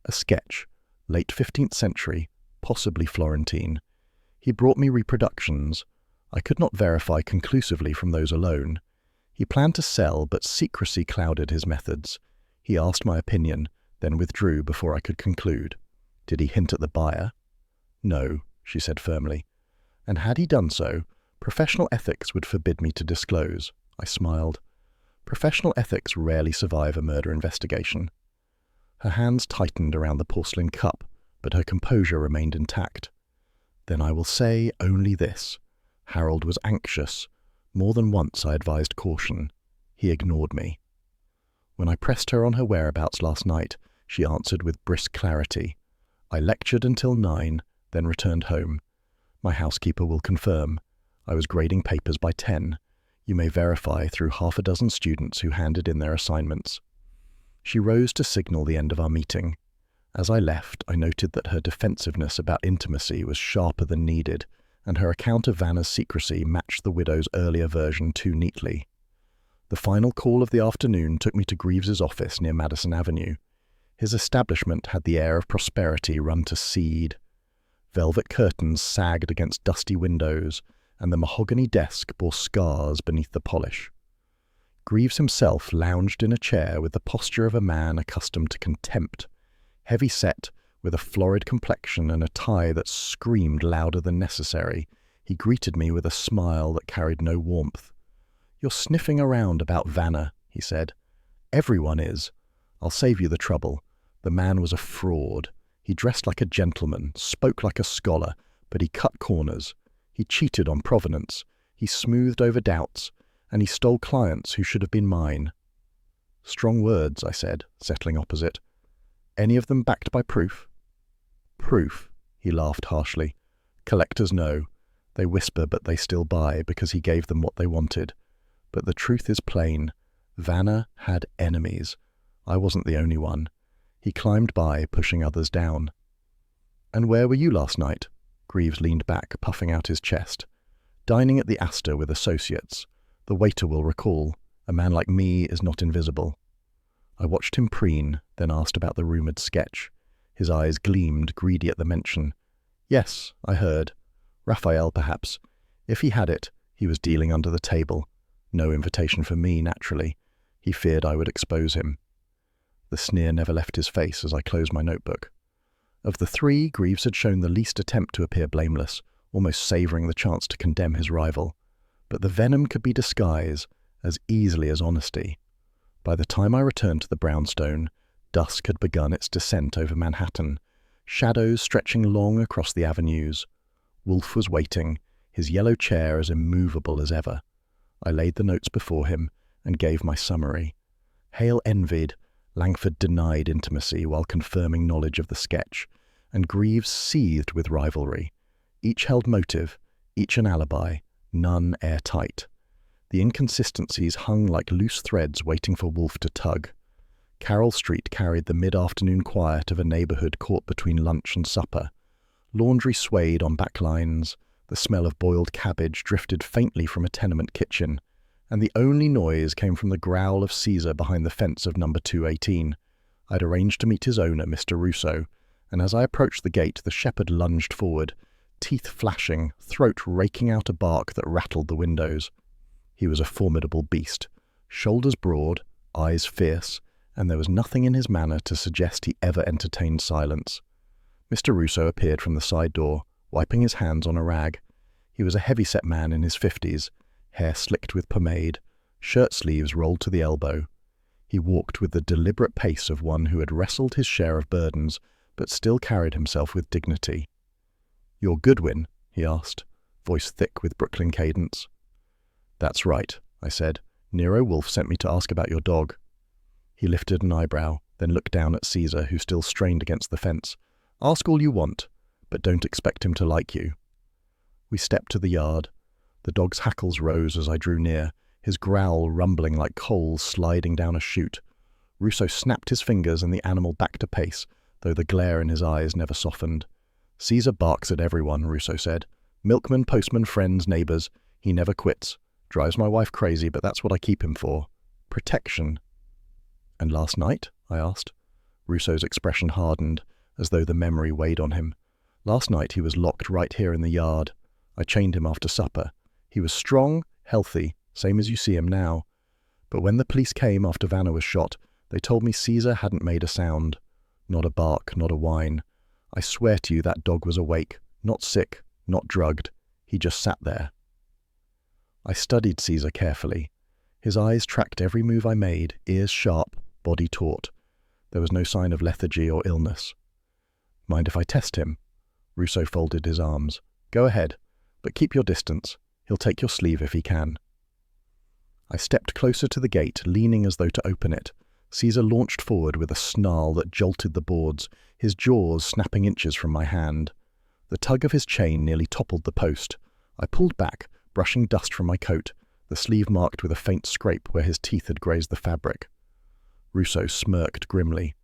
Speaker 1: A sketch, late 15th century, possibly Florentine. He brought me reproductions. I could not verify conclusively from those alone. He planned to sell, but secrecy clouded his methods. He asked my opinion, then withdrew before I could conclude. Did he hint at the buyer? No, she said firmly. And had he done so, professional ethics would forbid me to disclose. I smiled. Professional ethics rarely survive a murder investigation. Her hands tightened around the porcelain cup, but her composure remained intact. Then I will say only this. Harold was anxious. More than once I advised caution. He ignored me. When I pressed her on her whereabouts last night, she answered with brisk clarity. I lectured until 9, then returned home. My housekeeper will confirm. I was grading papers by 10. You may verify through half a dozen students who handed in their assignments. She rose to signal the end of our meeting. As I left, I noted that her defensiveness about intimacy was sharper than needed, and her account of Vanna's secrecy matched the widow's earlier version too neatly. The final call of the afternoon took me to Greaves's office near Madison Avenue. His establishment had the air of prosperity run to seed. Velvet curtains sagged against dusty windows, and the mahogany desk bore scars beneath the polish. Greaves himself lounged in a chair with the posture of a man accustomed to contempt, heavy-set, with a florid complexion and a tie that screamed louder than necessary. He greeted me with a smile that carried no warmth. "You're sniffing around about Vanna," he said. "Everyone is. I'll save you the trouble. The man was a fraud. He dressed like a gentleman, spoke like a scholar, but he cut corners. He cheated on provenance. He smoothed over doubts, and he stole clients who should have been mine." "Strong words," I said, settling opposite. "Any of them backed by proof?" "Proof," he laughed harshly. "Collectors know. They whisper, but they still buy, because he gave them what they wanted. But the truth is plain. Vanna had enemies. I wasn't the only one." He climbed by, pushing others down. "And where were you last night?" Greaves leaned back, puffing out his chest. "Dining at the Astor with associates. The waiter will recall. A man like me is not invisible." I watched him preen, then asked about the rumoured sketch. His eyes gleamed, greedy at the mention. "Yes, I heard. Raphael, perhaps. If he had it, he was dealing under the table. No invitation for me, naturally. He feared I would expose him." The sneer never left his face as I closed my notebook. Of the three, Greaves had shown the least attempt to appear blameless, almost savouring the chance to condemn his rival. But the venom could be disguise as easily as honesty. By the time I returned to the brownstone, dusk had begun its descent over Manhattan, shadows stretching long across the avenues. Wolfe was waiting, his yellow chair as immovable as ever. I laid the notes before him and gave my summary. Hale envied, Langford denied intimacy while confirming knowledge of the sketch, and Greaves seethed with rivalry. Each held motive, each an alibi, none airtight. The inconsistencies hung like loose threads waiting for Wolfe to tug. Carroll Street carried the mid-afternoon quiet of a neighbourhood caught between lunch and supper. Laundry swayed on back lines, the smell of boiled cabbage drifted faintly from a tenement kitchen, and the only noise came from the growl of Caesar behind the fence of number 218. I'd arranged to meet his owner, Mr. Russo, and as I approached the gate, the shepherd lunged forward, teeth flashing, throat raking out a bark that rattled the windows. He was a formidable beast, shoulders broad, eyes fierce, and there was nothing in his manner to suggest he ever entertained silence. Mr. Russo appeared from the side door, wiping his hands on a rag. He was a heavy-set man in his 50s, hair slicked with pomade, shirt sleeves rolled to the elbow. He walked with the deliberate pace of one who had wrestled his share of burdens, but still carried himself with dignity. "You're Goodwin?" he asked, voice thick with Brooklyn cadence. "That's right," I said. "Nero Wolfe sent me to ask about your dog." He lifted an eyebrow, then looked down at Caesar, who still strained against the fence. "Ask all you want, but don't expect him to like you." We stepped to the yard. The dog's hackles rose as I drew near, his growl rumbling like coals sliding down a chute. Russo snapped his fingers and the animal backed a pace, though the glare in his eyes never softened. "Caesar barks at everyone," Russo said. "Milkmen, postmen, friends, neighbors. He never quits. Drives my wife crazy, but that's what I keep him for. Protection." "And last night?" I asked. Russo's expression hardened, as though the memory weighed on him. "Last night he was locked right here in the yard. I chained him after supper. He was strong, healthy, same as you see him now. But when the police came after Vanna was shot, they told me Caesar hadn't made a sound. Not a bark, not a whine. I swear to you that dog was awake, not sick, not drugged. He just sat there." I studied Caesar carefully. His eyes tracked every move I made, ears sharp, body taut. There was no sign of lethargy or illness. "Mind if I test him?" Russo folded his arms. "Go ahead, but keep your distance. He'll take your sleeve if he can." I stepped closer to the gate, leaning as though to open it. Caesar launched forward with a snarl that jolted the boards, his jaws snapping inches from my hand. The tug of his chain nearly toppled the post. I pulled back, brushing dust from my coat, the sleeve marked with a faint scrape where his teeth had grazed the fabric. Russo smirked grimly.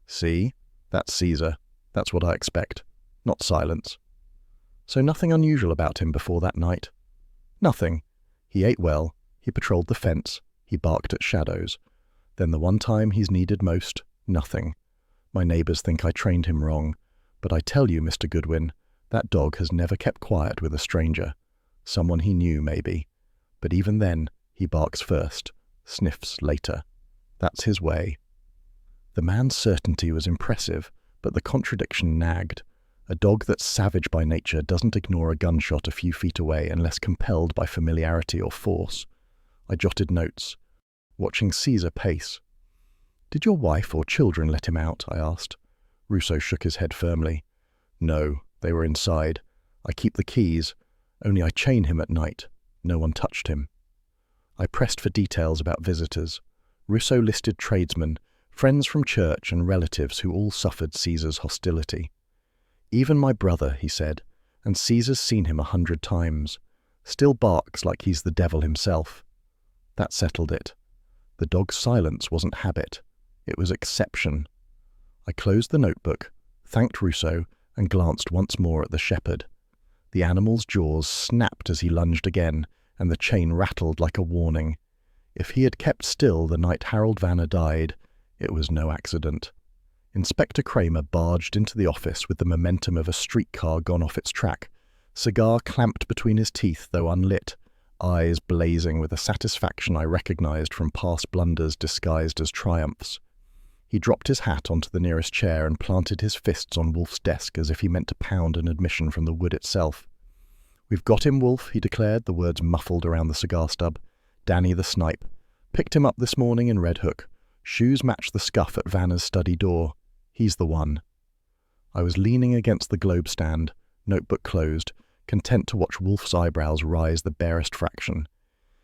Speaker 1: "See? That's Caesar. That's what I expect. Not silence." "So nothing unusual about him before that night?" "Nothing. He ate well. He patrolled the fence. He barked at shadows. Then the one time he's needed most, nothing. My neighbors think I trained him wrong. But I tell you, Mr. Goodwin, that dog has never kept quiet with a stranger. Someone he knew, maybe. But even then, he barks first, sniffs later. That's his way." The man's certainty was impressive, but the contradiction nagged. A dog that's savage by nature doesn't ignore a gunshot a few feet away unless compelled by familiarity or force. I jotted notes, watching Caesar pace. "Did your wife or children let him out?" I asked. Russo shook his head firmly. "No, they were inside. I keep the keys, only I chain him at night. No one touched him." I pressed for details about visitors. Russo listed tradesmen, friends from church and relatives who all suffered Caesar's hostility. "Even my brother," he said, "and Caesar's seen him 100 times. Still barks like he's the devil himself." That settled it. The dog's silence wasn't habit. It was exception. I closed the notebook, thanked Russo, and glanced once more at the shepherd. The animal's jaws snapped as he lunged again, and the chain rattled like a warning. If he had kept still the night Harold Vanna died, it was no accident. Inspector Kramer barged into the office with the momentum of a streetcar gone off its track, cigar clamped between his teeth though unlit, eyes blazing with a satisfaction I recognized from past blunders disguised as triumphs. He dropped his hat onto the nearest chair and planted his fists on Wolfe's desk as if he meant to pound an admission from the wood itself. "We've got him, Wolfe," he declared, the words muffled around the cigar stub. "Danny the snipe. Picked him up this morning in Red Hook. Shoes match the scuff at Vanna's study door. He's the one." I was leaning against the globe stand, notebook closed, content to watch Wolfe's eyebrows rise the barest fraction.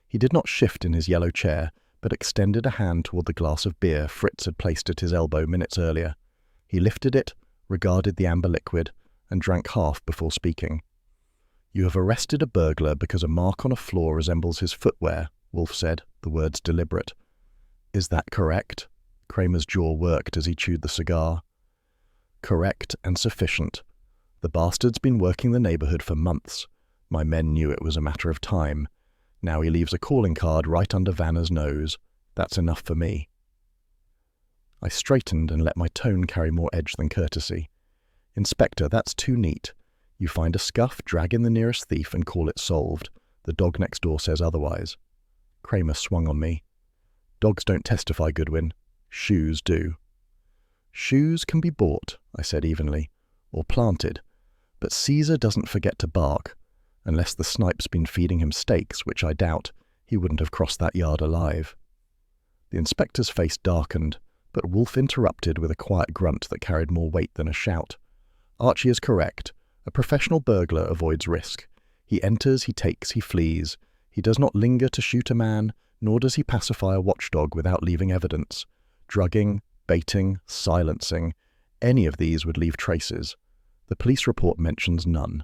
Speaker 1: He did not shift in his yellow chair, but extended a hand toward the glass of beer Fritz had placed at his elbow minutes earlier. He lifted it, regarded the amber liquid, and drank half before speaking. "You have arrested a burglar because a mark on a floor resembles his footwear," Wolfe said, the words deliberate. "Is that correct?" Kramer's jaw worked as he chewed the cigar. "Correct and sufficient. The bastard's been working the neighborhood for months. My men knew it was a matter of time. Now he leaves a calling card right under Vanna's nose. That's enough for me." I straightened and let my tone carry more edge than courtesy. "Inspector, that's too neat. You find a scuff, drag in the nearest thief, and call it solved. The dog next door says otherwise." Kramer swung on me. "Dogs don't testify, Goodwin. Shoes do." "Shoes can be bought," I said evenly, "or planted. But Caesar doesn't forget to bark. Unless the snipe's been feeding him steaks, which I doubt, he wouldn't have crossed that yard alive." The inspector's face darkened, but Wolfe interrupted with a quiet grunt that carried more weight than a shout. "Archie is correct. A professional burglar avoids risk. He enters, he takes, he flees. He does not linger to shoot a man, nor does he pacify a watchdog without leaving evidence. Drugging, baiting, silencing, any of these would leave traces. The police report mentions none."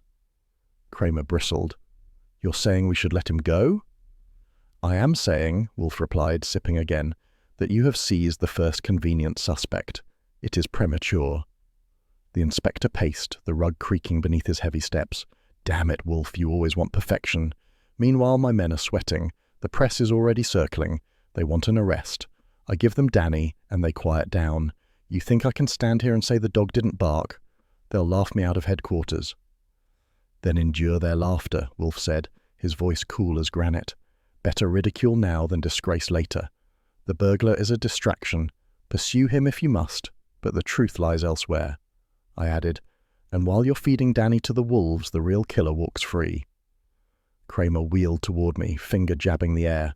Speaker 1: Kramer bristled. "You're saying we should let him go?" "I am saying," Wolfe replied, sipping again, "that you have seized the first convenient suspect. It is premature." The inspector paced, the rug creaking beneath his heavy steps. "Damn it, Wolfe, you always want perfection." Meanwhile, my men are sweating. The press is already circling. They want an arrest. I give them Danny, and they quiet down. You think I can stand here and say the dog didn't bark? They'll laugh me out of headquarters. "Then endure their laughter," Wolfe said, his voice cool as granite. "Better ridicule now than disgrace later. The burglar is a distraction. Pursue him if you must, but the truth lies elsewhere." I added, "And while you're feeding Danny to the wolves, the real killer walks free." Kramer wheeled toward me, finger jabbing the air.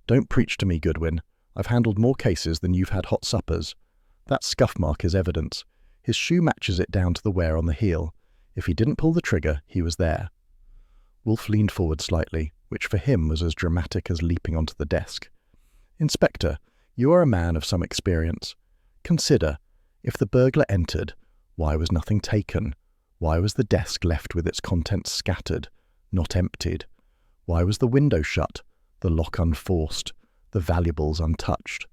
Speaker 1: "Don't preach to me, Goodwin. I've handled more cases than you've had hot suppers. That scuff mark is evidence. His shoe matches it down to the wear on the heel. If he didn't pull the trigger, he was there." Wolfe leaned forward slightly, which for him was as dramatic as leaping onto the desk. "Inspector, you are a man of some experience. Consider, if the burglar entered, why was nothing taken? Why was the desk left with its contents scattered, not emptied? Why was the window shut, the lock unforced, the valuables untouched?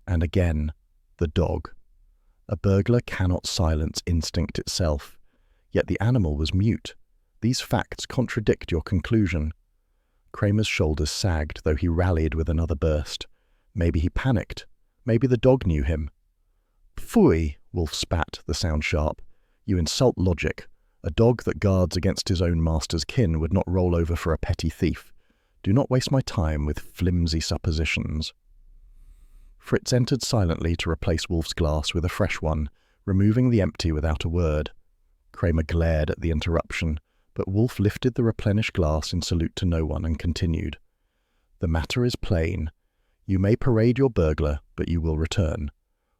Speaker 1: And again, the dog. A burglar cannot silence instinct itself, yet the animal was mute. These facts contradict your conclusion." Kramer's shoulders sagged, though he rallied with another burst. Maybe he panicked. Maybe the dog knew him. "Phooey," Wolfe spat, the sound sharp. "You insult logic. A dog that guards against his own master's kin would not roll over for a petty thief. Do not waste my time with flimsy suppositions." Fritz entered silently to replace Wolfe's glass with a fresh one, removing the empty without a word. Kramer glared at the interruption, but Wolfe lifted the replenished glass in salute to no one and continued. "The matter is plain. You may parade your burglar, but you will return.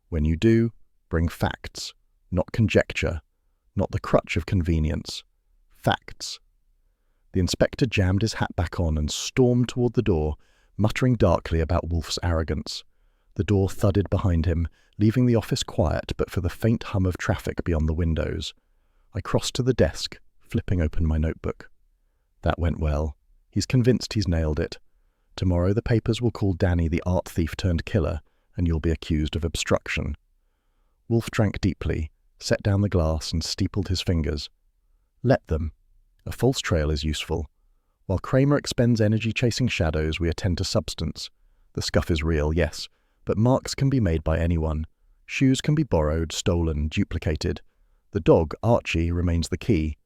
Speaker 1: When you do, bring facts, not conjecture, not the crutch of convenience. Facts." The inspector jammed his hat back on and stormed toward the door, muttering darkly about Wolfe's arrogance. The door thudded behind him, leaving the office quiet but for the faint hum of traffic beyond the windows. I crossed to the desk, flipping open my notebook. "That went well. He's convinced he's nailed it. Tomorrow the papers will call Danny the art thief turned killer, and you'll be accused of obstruction." Wolfe drank deeply, set down the glass and steepled his fingers. "Let them. A false trail is useful. While Kramer expends energy chasing shadows, we attend to substance. The scuff is real, yes, but marks can be made by anyone. Shoes can be borrowed, stolen, duplicated. The dog, Archie, remains the key.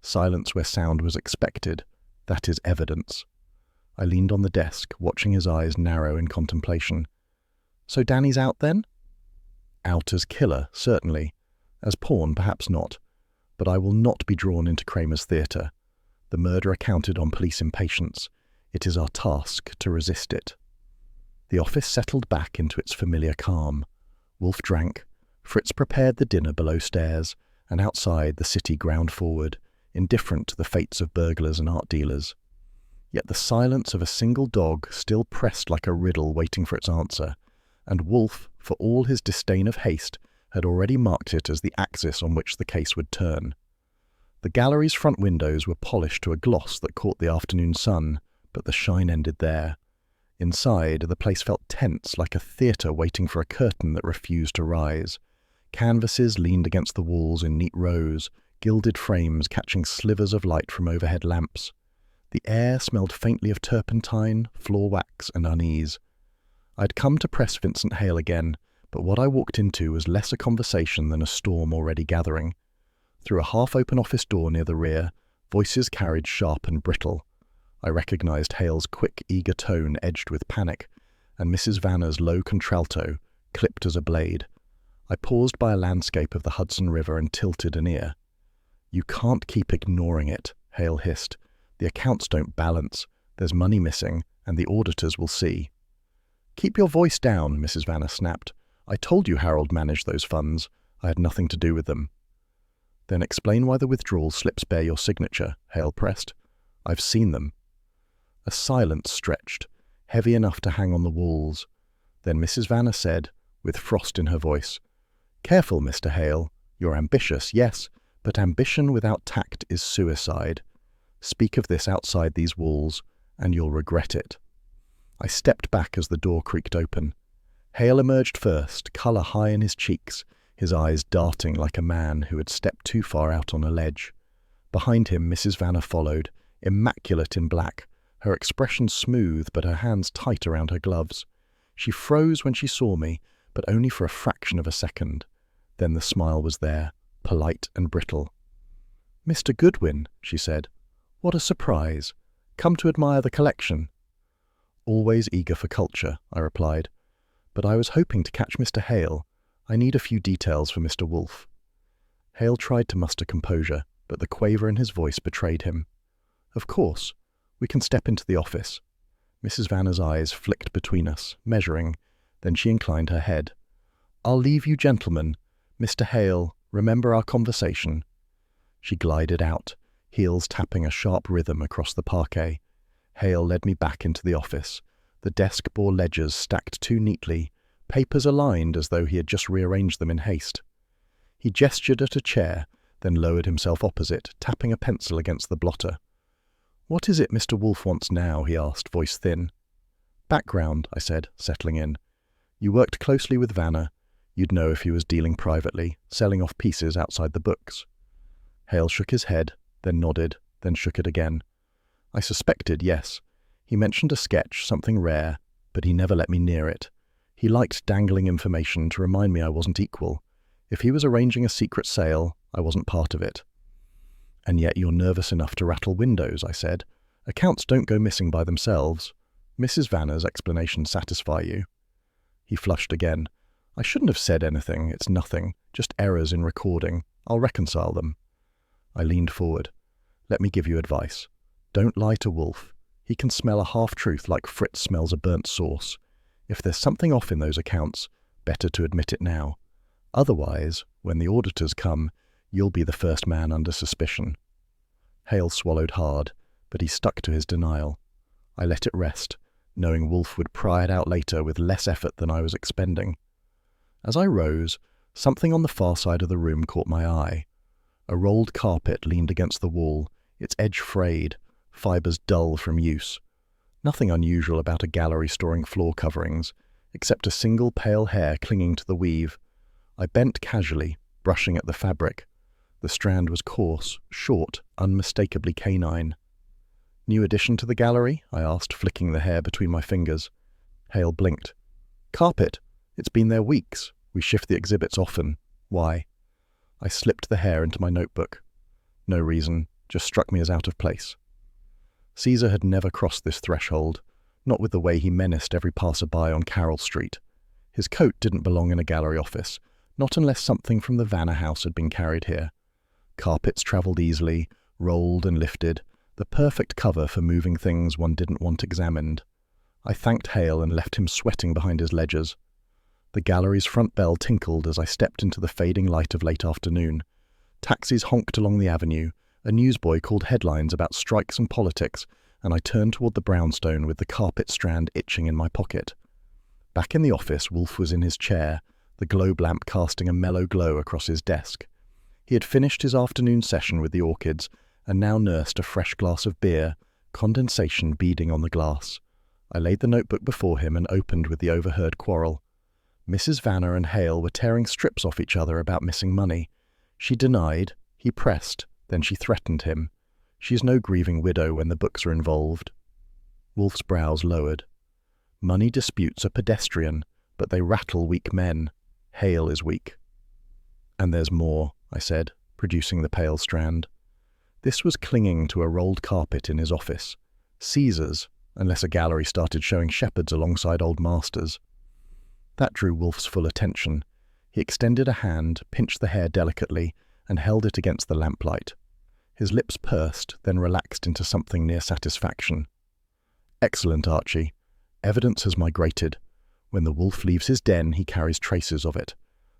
Speaker 1: Silence where sound was expected. That is evidence." I leaned on the desk, watching his eyes narrow in contemplation. "So Danny's out then?" "Out as killer, certainly. As pawn, perhaps not. But I will not be drawn into Kramer's theatre. The murderer counted on police impatience. It is our task to resist it." The office settled back into its familiar calm. Wolfe drank. Fritz prepared the dinner below stairs, and outside the city ground forward, indifferent to the fates of burglars and art dealers. Yet the silence of a single dog still pressed like a riddle waiting for its answer, and Wolfe, for all his disdain of haste, had already marked it as the axis on which the case would turn. The gallery's front windows were polished to a gloss that caught the afternoon sun, but the shine ended there. Inside, the place felt tense, like a theatre waiting for a curtain that refused to rise. Canvases leaned against the walls in neat rows, gilded frames catching slivers of light from overhead lamps. The air smelled faintly of turpentine, floor wax, and unease. I'd come to press Vincent Hale again, but what I walked into was less a conversation than a storm already gathering. Through a half-open office door near the rear, voices carried sharp and brittle. I recognized Hale's quick, eager tone edged with panic, and Mrs. Vanner's low contralto, clipped as a blade. I paused by a landscape of the Hudson River and tilted an ear. "You can't keep ignoring it," Hale hissed. "The accounts don't balance. There's money missing, and the auditors will see." "Keep your voice down," Mrs. Vanner snapped. "I told you Harold managed those funds. I had nothing to do with them." "Then explain why the withdrawal slips bear your signature," Hale pressed. "I've seen them." A silence stretched, heavy enough to hang on the walls. Then Mrs. Vanner said, with frost in her voice, "Careful, Mr. Hale. You're ambitious, yes, but ambition without tact is suicide. Speak of this outside these walls, and you'll regret it." I stepped back as the door creaked open. Hale emerged first, colour high in his cheeks, his eyes darting like a man who had stepped too far out on a ledge. Behind him, Mrs. Vanner followed, immaculate in black, her expression smooth but her hands tight around her gloves. She froze when she saw me, but only for a fraction of a second. Then the smile was there, polite and brittle. "Mr. Goodwin," she said. "What a surprise. Come to admire the collection." "Always eager for culture," I replied. "But I was hoping to catch Mr. Hale. I need a few details for Mr. Wolfe." Hale tried to muster composure, but the quaver in his voice betrayed him. "Of course. We can step into the office." Mrs. Vanner's eyes flicked between us, measuring. Then she inclined her head. "I'll leave you gentlemen. Mr. Hale, remember our conversation." She glided out, heels tapping a sharp rhythm across the parquet. Hale led me back into the office. The desk bore ledgers stacked too neatly, papers aligned as though he had just rearranged them in haste. He gestured at a chair, then lowered himself opposite, tapping a pencil against the blotter. "What is it Mr. Wolfe wants now?" he asked, voice thin. "Background," I said, settling in. "You worked closely with Vanner. You'd know if he was dealing privately, selling off pieces outside the books." Hale shook his head, then nodded, then shook it again. "I suspected, yes. He mentioned a sketch, something rare, but he never let me near it. He liked dangling information to remind me I wasn't equal. If he was arranging a secret sale, I wasn't part of it." "And yet you're nervous enough to rattle windows," I said. "Accounts don't go missing by themselves. Mrs. Vanner's explanation satisfy you?" He flushed again. "I shouldn't have said anything. It's nothing. Just errors in recording. I'll reconcile them." I leaned forward. "Let me give you advice. Don't lie to Wolfe. He can smell a half-truth like Fritz smells a burnt sauce. If there's something off in those accounts, better to admit it now. Otherwise, when the auditors come, you'll be the first man under suspicion." Hale swallowed hard, but he stuck to his denial. I let it rest, knowing Wolfe would pry it out later with less effort than I was expending. As I rose, something on the far side of the room caught my eye. A rolled carpet leaned against the wall, its edge frayed, fibres dull from use. Nothing unusual about a gallery storing floor coverings, except a single pale hair clinging to the weave. I bent casually, brushing at the fabric. The strand was coarse, short, unmistakably canine. "New addition to the gallery?" I asked, flicking the hair between my fingers. Hale blinked. "Carpet. It's been there weeks. We shift the exhibits often. Why?" I slipped the hair into my notebook. "No reason, just struck me as out of place." Caesar had never crossed this threshold, not with the way he menaced every passer-by on Carroll Street. His coat didn't belong in a gallery office, not unless something from the Vanner house had been carried here. Carpets travelled easily, rolled and lifted, the perfect cover for moving things one didn't want examined. I thanked Hale and left him sweating behind his ledgers. The gallery's front bell tinkled as I stepped into the fading light of late afternoon. Taxis honked along the avenue, a newsboy called headlines about strikes and politics, and I turned toward the brownstone with the carpet strand itching in my pocket. Back in the office, Wolfe was in his chair, the globe lamp casting a mellow glow across his desk. He had finished his afternoon session with the orchids and now nursed a fresh glass of beer, condensation beading on the glass. I laid the notebook before him and opened with the overheard quarrel. Mrs. Vanner and Hale were tearing strips off each other about missing money. She denied, he pressed, then she threatened him. She's no grieving widow when the books are involved. Wolfe's brows lowered. Money disputes are pedestrian, but they rattle weak men. Hale is weak. "And there's more," I said, producing the pale strand. This was clinging to a rolled carpet in his office. Caesar's, unless a gallery started showing shepherds alongside old masters. That drew Wolfe's full attention. He extended a hand, pinched the hair delicately, and held it against the lamplight. His lips pursed, then relaxed into something near satisfaction. "Excellent, Archie. Evidence has migrated. When the wolf leaves his den, he carries traces of it.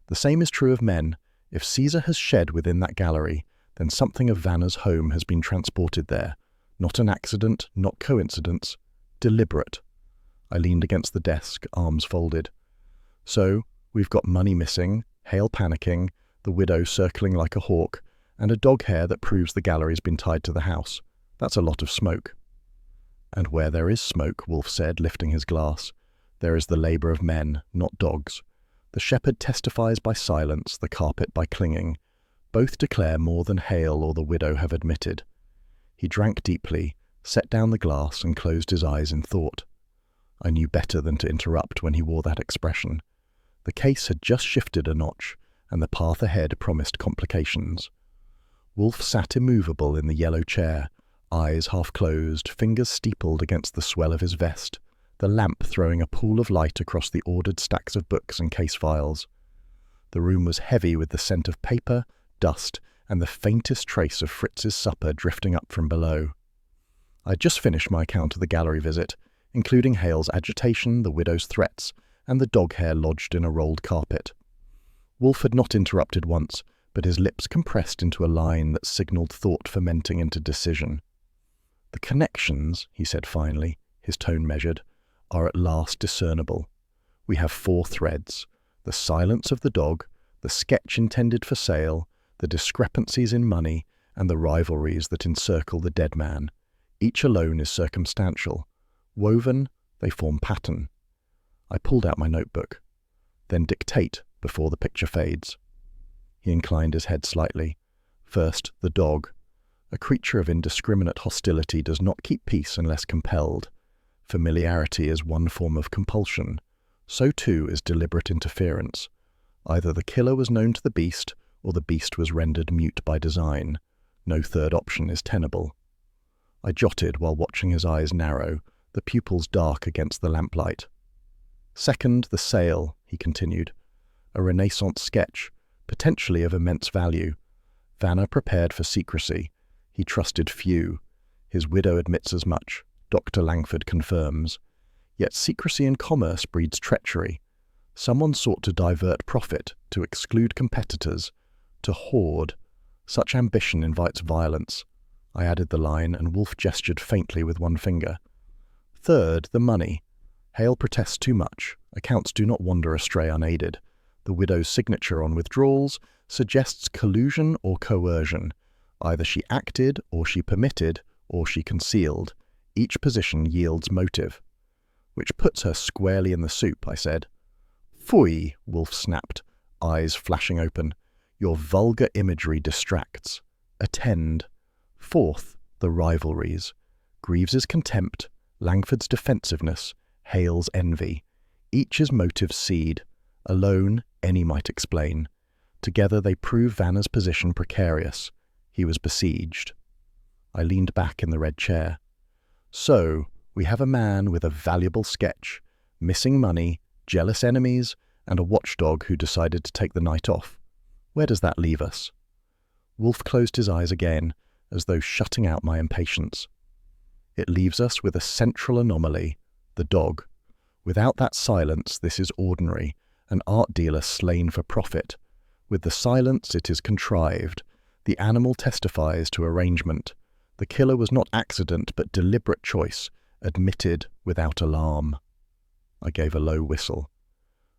Speaker 1: The same is true of men. If Caesar has shed within that gallery, then something of Vanner's home has been transported there. Not an accident, not coincidence. Deliberate." I leaned against the desk, arms folded. "So, we've got money missing, Hale panicking, the widow circling like a hawk, and a dog hair that proves the gallery's been tied to the house. That's a lot of smoke." "And where there is smoke," Wolfe said, lifting his glass, "there is the labour of men, not dogs. The shepherd testifies by silence, the carpet by clinging. Both declare more than Hale or the widow have admitted. He drank deeply, set down the glass and closed his eyes in thought. I knew better than to interrupt when he wore that expression. The case had just shifted a notch, and the path ahead promised complications. Wolfe sat immovable in the yellow chair, eyes half closed, fingers steepled against the swell of his vest, the lamp throwing a pool of light across the ordered stacks of books and case files. The room was heavy with the scent of paper, dust, and the faintest trace of Fritz's supper drifting up from below. I had just finished my account of the gallery visit, including Hale's agitation, the widow's threats, and the dog hair lodged in a rolled carpet. Wolfe had not interrupted once, but his lips compressed into a line that signalled thought fermenting into decision. "The connections," he said finally, his tone measured, "are at last discernible. We have 4 threads: the silence of the dog, the sketch intended for sale, the discrepancies in money, and the rivalries that encircle the dead man. Each alone is circumstantial. Woven, they form pattern." I pulled out my notebook. "Then dictate before the picture fades." He inclined his head slightly. "First, the dog. A creature of indiscriminate hostility does not keep peace unless compelled. Familiarity is one form of compulsion. So too is deliberate interference. Either the killer was known to the beast, or the beast was rendered mute by design. No third option is tenable." I jotted while watching his eyes narrow, the pupils dark against the lamplight. "Second, the sale," he continued. "A Renaissance sketch, potentially of immense value. Vanner prepared for secrecy. He trusted few. His widow admits as much. Dr. Langford confirms. Yet secrecy in commerce breeds treachery. Someone sought to divert profit, to exclude competitors, to hoard. Such ambition invites violence." I added the line, and Wolfe gestured faintly with one finger. "Third, the money. Hale protests too much. Accounts do not wander astray unaided. The widow's signature on withdrawals suggests collusion or coercion. Either she acted, or she permitted, or she concealed. Each position yields motive." "Which puts her squarely in the soup," I said. "Phooey," Wolfe snapped, eyes flashing open. "Your vulgar imagery distracts. Attend. Fourth, the rivalries. Greaves's contempt, Langford's defensiveness, Hale's envy. Each is motive's seed. Alone, any might explain. Together they prove Vanner's position precarious. He was besieged." I leaned back in the red chair. "So, we have a man with a valuable sketch, missing money, jealous enemies, and a watchdog who decided to take the night off. Where does that leave us?" Wolfe closed his eyes again, as though shutting out my impatience. "It leaves us with a central anomaly, the dog. Without that silence, this is ordinary, an art dealer slain for profit. With the silence, it is contrived. The animal testifies to arrangement. The killer was not accident, but deliberate choice, admitted without alarm." I gave a low whistle.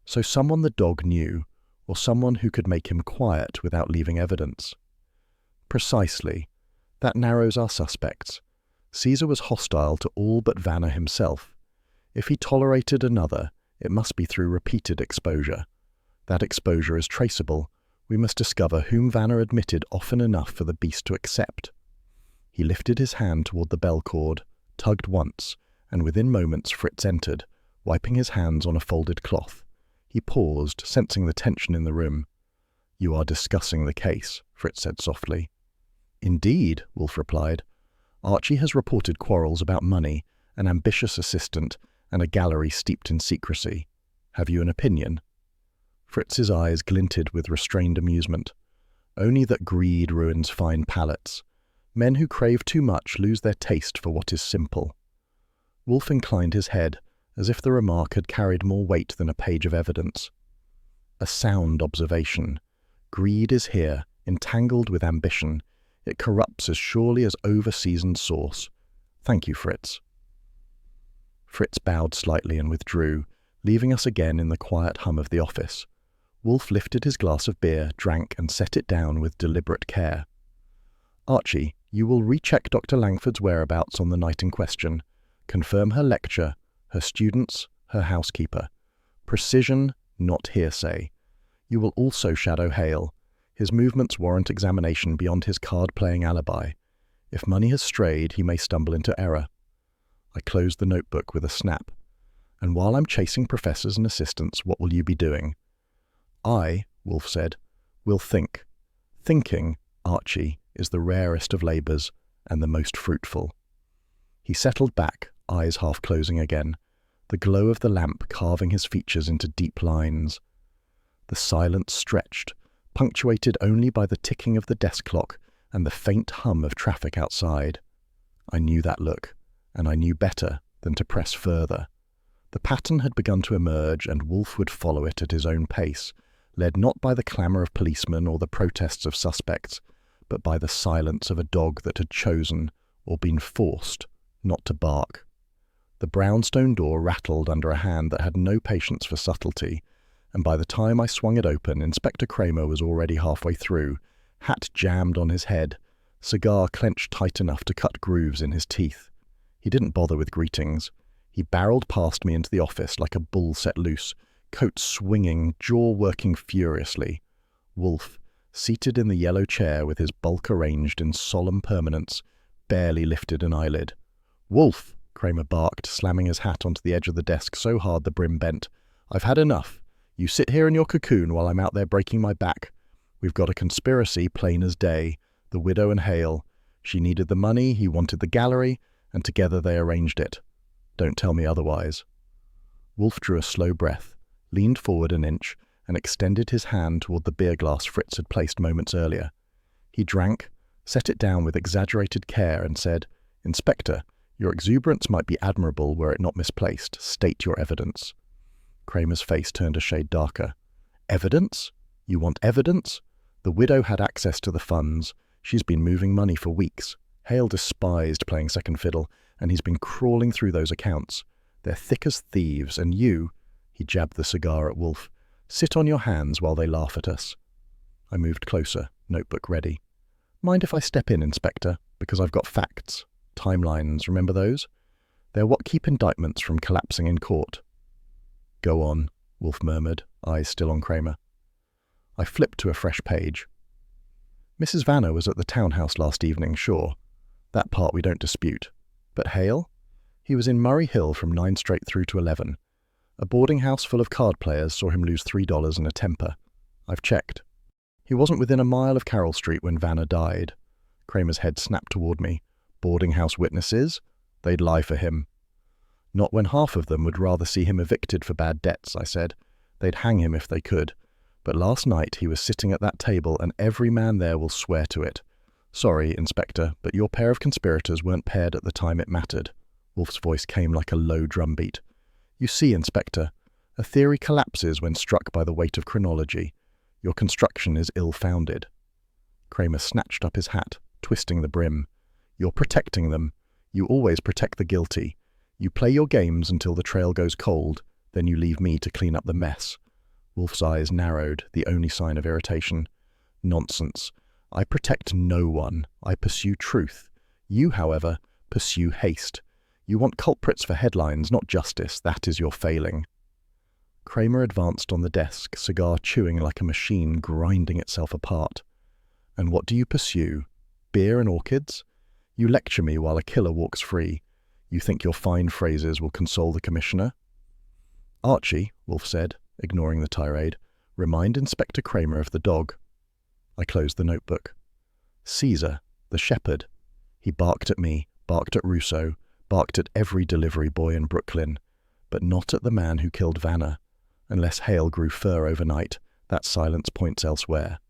Speaker 1: "So someone the dog knew, or someone who could make him quiet without leaving evidence?" "Precisely. That narrows our suspects. Caesar was hostile to all but Vanner himself. If he tolerated another, it must be through repeated exposure. That exposure is traceable. We must discover whom Vanner admitted often enough for the beast to accept." He lifted his hand toward the bell cord, tugged once, and within moments Fritz entered, wiping his hands on a folded cloth. He paused, sensing the tension in the room. "You are discussing the case," Fritz said softly. "Indeed," Wolfe replied. "Archie has reported quarrels about money, an ambitious assistant, and a gallery steeped in secrecy. Have you an opinion?" Fritz's eyes glinted with restrained amusement. "Only that greed ruins fine palates. Men who crave too much lose their taste for what is simple." Wolfe inclined his head, as if the remark had carried more weight than a page of evidence. "A sound observation. Greed is here, entangled with ambition. It corrupts as surely as over-seasoned sauce. Thank you, Fritz." Fritz bowed slightly and withdrew, leaving us again in the quiet hum of the office. Wolfe lifted his glass of beer, drank, and set it down with deliberate care. "Archie, you will recheck Dr. Langford's whereabouts on the night in question. Confirm her lecture, her students, her housekeeper. Precision, not hearsay. You will also shadow Hale. His movements warrant examination beyond his card-playing alibi. If money has strayed, he may stumble into error. I closed the notebook with a snap. And while I'm chasing professors and assistants, what will you be doing? I, Wolfe said, will think. Thinking, Archie, is the rarest of labours and the most fruitful. He settled back, eyes half closing again, the glow of the lamp carving his features into deep lines. The silence stretched, punctuated only by the ticking of the desk clock and the faint hum of traffic outside. I knew that look, and I knew better than to press further. The pattern had begun to emerge, and Wolfe would follow it at his own pace, led not by the clamour of policemen or the protests of suspects, but by the silence of a dog that had chosen, or been forced, not to bark. The brownstone door rattled under a hand that had no patience for subtlety, and by the time I swung it open, Inspector Kramer was already halfway through, hat jammed on his head, cigar clenched tight enough to cut grooves in his teeth. He didn't bother with greetings. He barreled past me into the office like a bull set loose, coat swinging, jaw working furiously. Wolfe, seated in the yellow chair with his bulk arranged in solemn permanence, barely lifted an eyelid. "Wolfe!" Kramer barked, slamming his hat onto the edge of the desk so hard the brim bent. "I've had enough. You sit here in your cocoon while I'm out there breaking my back. We've got a conspiracy plain as day, the widow and Hale. She needed the money, he wanted the gallery, and together they arranged it. Don't tell me otherwise." Wolfe drew a slow breath, leaned forward an inch, and extended his hand toward the beer glass Fritz had placed moments earlier. He drank, set it down with exaggerated care, and said, "Inspector, your exuberance might be admirable were it not misplaced. State your evidence." Kramer's face turned a shade darker. "Evidence? You want evidence? The widow had access to the funds. She's been moving money for weeks. Hale despised playing second fiddle, and he's been crawling through those accounts. They're thick as thieves, and you," he jabbed the cigar at Wolfe, "sit on your hands while they laugh at us." I moved closer, notebook ready. "Mind if I step in, Inspector? Because I've got facts. Timelines, remember those? They're what keep indictments from collapsing in court." "Go on," Wolfe murmured, eyes still on Kramer. I flipped to a fresh page. "Mrs. Vanner was at the townhouse last evening, sure. That part we don't dispute. But Hale? He was in Murray Hill from 9 straight through to 11. A boarding house full of card players saw him lose $3 in a temper. I've checked. He wasn't within a mile of Carroll Street when Vanner died." Kramer's head snapped toward me. "Boarding house witnesses? They'd lie for him." "Not when half of them would rather see him evicted for bad debts," I said. "They'd hang him if they could. But last night he was sitting at that table, and every man there will swear to it. Sorry, Inspector, but your pair of conspirators weren't paired at the time it mattered." Wolfe's voice came like a low drumbeat. "You see, Inspector, a theory collapses when struck by the weight of chronology. Your construction is ill-founded." Kramer snatched up his hat, twisting the brim. "You're protecting them. You always protect the guilty. You play your games until the trail goes cold, then you leave me to clean up the mess." Wolfe's eyes narrowed, the only sign of irritation. "Nonsense. I protect no one. I pursue truth. You, however, pursue haste. You want culprits for headlines, not justice. That is your failing." Kramer advanced on the desk, cigar chewing like a machine grinding itself apart. "And what do you pursue? Beer and orchids? You lecture me while a killer walks free. You think your fine phrases will console the commissioner?" "Archie," Wolfe said, ignoring the tirade, "remind Inspector Kramer of the dog." I closed the notebook. "Caesar, the shepherd. He barked at me, barked at Rousseau, barked at every delivery boy in Brooklyn, but not at the man who killed Vanner. Unless Hale grew fur overnight, that silence points elsewhere."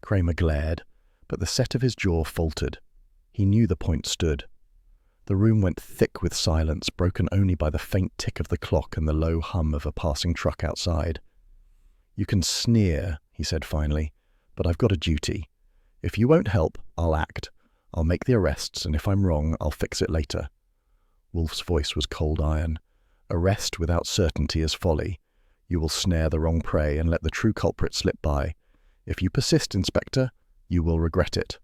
Speaker 1: Kramer glared, but the set of his jaw faltered. He knew the point stood. The room went thick with silence, broken only by the faint tick of the clock and the low hum of a passing truck outside. "You can sneer," he said finally, "but I've got a duty. If you won't help, I'll act. I'll make the arrests, and if I'm wrong, I'll fix it later." Wolfe's voice was cold iron. "Arrest without certainty is folly. You will snare the wrong prey and let the true culprit slip by. If you persist, Inspector, you will regret it."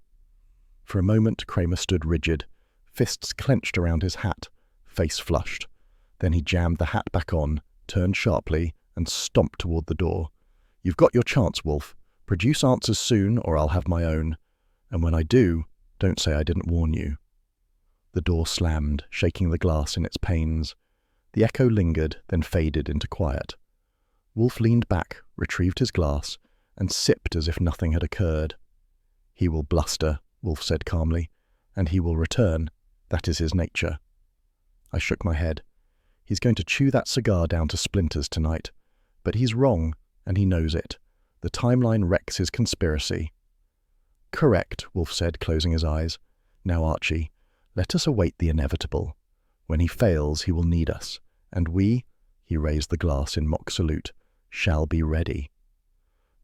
Speaker 1: For a moment, Kramer stood rigid, fists clenched around his hat, face flushed. Then he jammed the hat back on, turned sharply, and stomped toward the door. "You've got your chance, Wolfe. Produce answers soon, or I'll have my own. And when I do, don't say I didn't warn you." The door slammed, shaking the glass in its panes. The echo lingered, then faded into quiet. Wolfe leaned back, retrieved his glass, and sipped as if nothing had occurred. "He will bluster," Wolfe said calmly, "and he will return. That is his nature." I shook my head. "He's going to chew that cigar down to splinters tonight. But he's wrong, and he knows it. The timeline wrecks his conspiracy." "Correct," Wolfe said, closing his eyes. "Now, Archie, let us await the inevitable. When he fails, he will need us, and we," he raised the glass in mock salute, "shall be ready."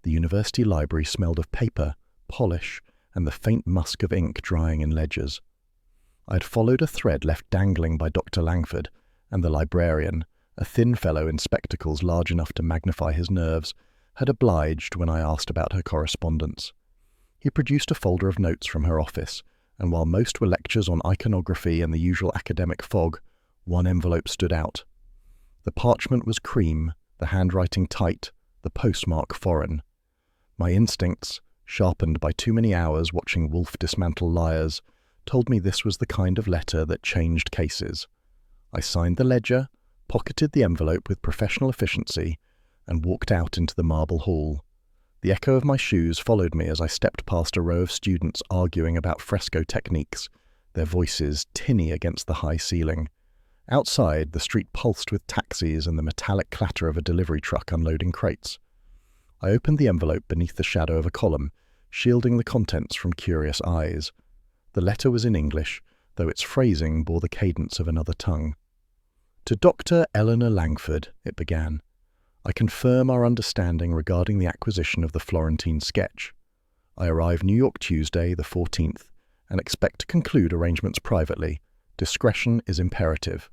Speaker 1: The university library smelled of paper, polish, and the faint musk of ink drying in ledgers. I had followed a thread left dangling by Dr. Langford, and the librarian, a thin fellow in spectacles large enough to magnify his nerves, had obliged when I asked about her correspondence. He produced a folder of notes from her office, and while most were lectures on iconography and the usual academic fog, one envelope stood out. The parchment was cream, the handwriting tight, the postmark foreign. My instincts, sharpened by too many hours watching Wolfe dismantle liars, told me this was the kind of letter that changed cases. I signed the ledger, pocketed the envelope with professional efficiency, and walked out into the marble hall. The echo of my shoes followed me as I stepped past a row of students arguing about fresco techniques, their voices tinny against the high ceiling. Outside, the street pulsed with taxis and the metallic clatter of a delivery truck unloading crates. I opened the envelope beneath the shadow of a column, shielding the contents from curious eyes. The letter was in English, though its phrasing bore the cadence of another tongue. "To Dr. Eleanor Langford," it began, "I confirm our understanding regarding the acquisition of the Florentine sketch. I arrive New York Tuesday, the 14th, and expect to conclude arrangements privately. Discretion is imperative."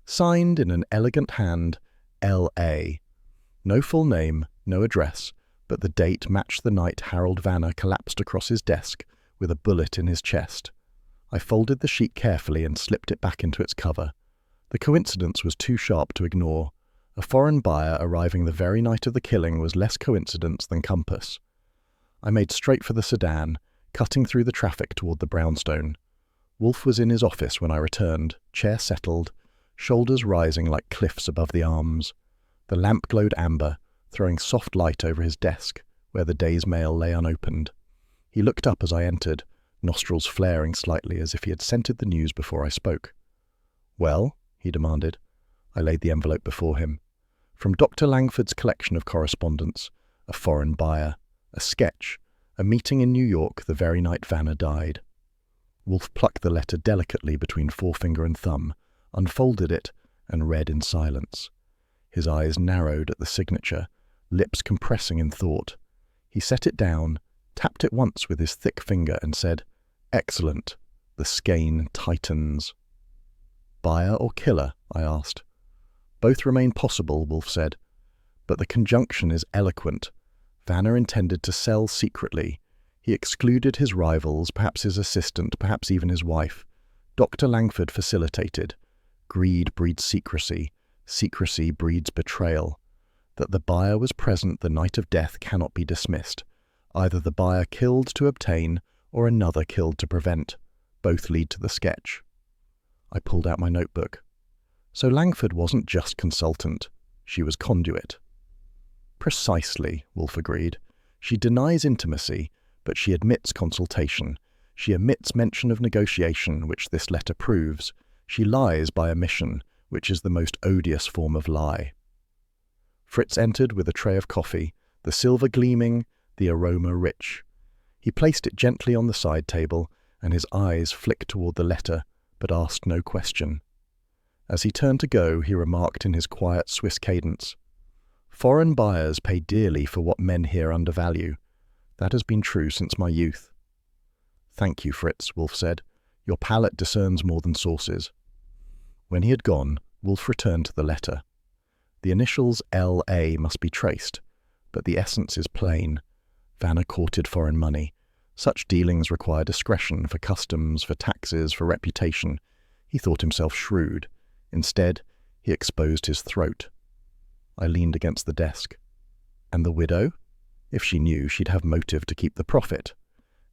Speaker 1: Signed in an elegant hand, L.A. No full name, no address, but the date matched the night Harold Vanner collapsed across his desk with a bullet in his chest. I folded the sheet carefully and slipped it back into its cover. The coincidence was too sharp to ignore. A foreign buyer arriving the very night of the killing was less coincidence than compass. I made straight for the sedan, cutting through the traffic toward the brownstone. Wolfe was in his office when I returned, chair settled, shoulders rising like cliffs above the arms. The lamp glowed amber, throwing soft light over his desk, where the day's mail lay unopened. He looked up as I entered, nostrils flaring slightly as if he had scented the news before I spoke. "Well?" he demanded. I laid the envelope before him. From Dr. Langford's collection of correspondence, a foreign buyer, a sketch, a meeting in New York the very night Vanner died. Wolfe plucked the letter delicately between forefinger and thumb, unfolded it, and read in silence. His eyes narrowed at the signature, lips compressing in thought. He set it down, tapped it once with his thick finger, and said, "Excellent. The skein tightens." "Buyer or killer?" I asked. "Both remain possible," Wolfe said. "But the conjunction is eloquent. Vanner intended to sell secretly. He excluded his rivals, perhaps his assistant, perhaps even his wife. Dr. Langford facilitated. Greed breeds secrecy. Secrecy breeds betrayal. That the buyer was present the night of death cannot be dismissed. Either the buyer killed to obtain, or another killed to prevent. Both lead to the sketch." I pulled out my notebook. "So Langford wasn't just consultant. She was conduit." "Precisely," Wolfe agreed. "She denies intimacy, but she admits consultation. She omits mention of negotiation, which this letter proves. She lies by omission, which is the most odious form of lie." Fritz entered with a tray of coffee, the silver gleaming, the aroma rich. He placed it gently on the side table, and his eyes flicked toward the letter, but asked no question. As he turned to go, he remarked in his quiet Swiss cadence, "Foreign buyers pay dearly for what men here undervalue. That has been true since my youth." "Thank you, Fritz," Wolfe said. "Your palate discerns more than sources." When he had gone, Wolfe returned to the letter. The initials L.A. must be traced, but the essence is plain. Vanner courted foreign money. Such dealings require discretion for customs, for taxes, for reputation. He thought himself shrewd. Instead, he exposed his throat. I leaned against the desk. And the widow? If she knew, she'd have motive to keep the profit.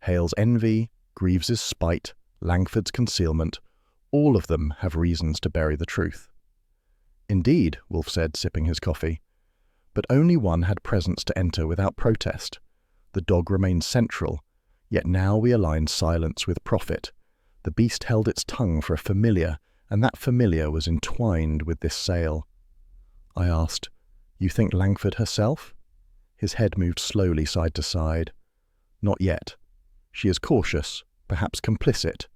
Speaker 1: Hale's envy, Greaves's spite, Langford's concealment, all of them have reasons to bury the truth. Indeed, Wolfe said, sipping his coffee. But only one had presence to enter without protest. The dog remained central, yet now we aligned silence with profit. The beast held its tongue for a familiar, and that familiar was entwined with this sale. I asked, "You think Langford herself?" His head moved slowly side to side. "Not yet. She is cautious, perhaps complicit,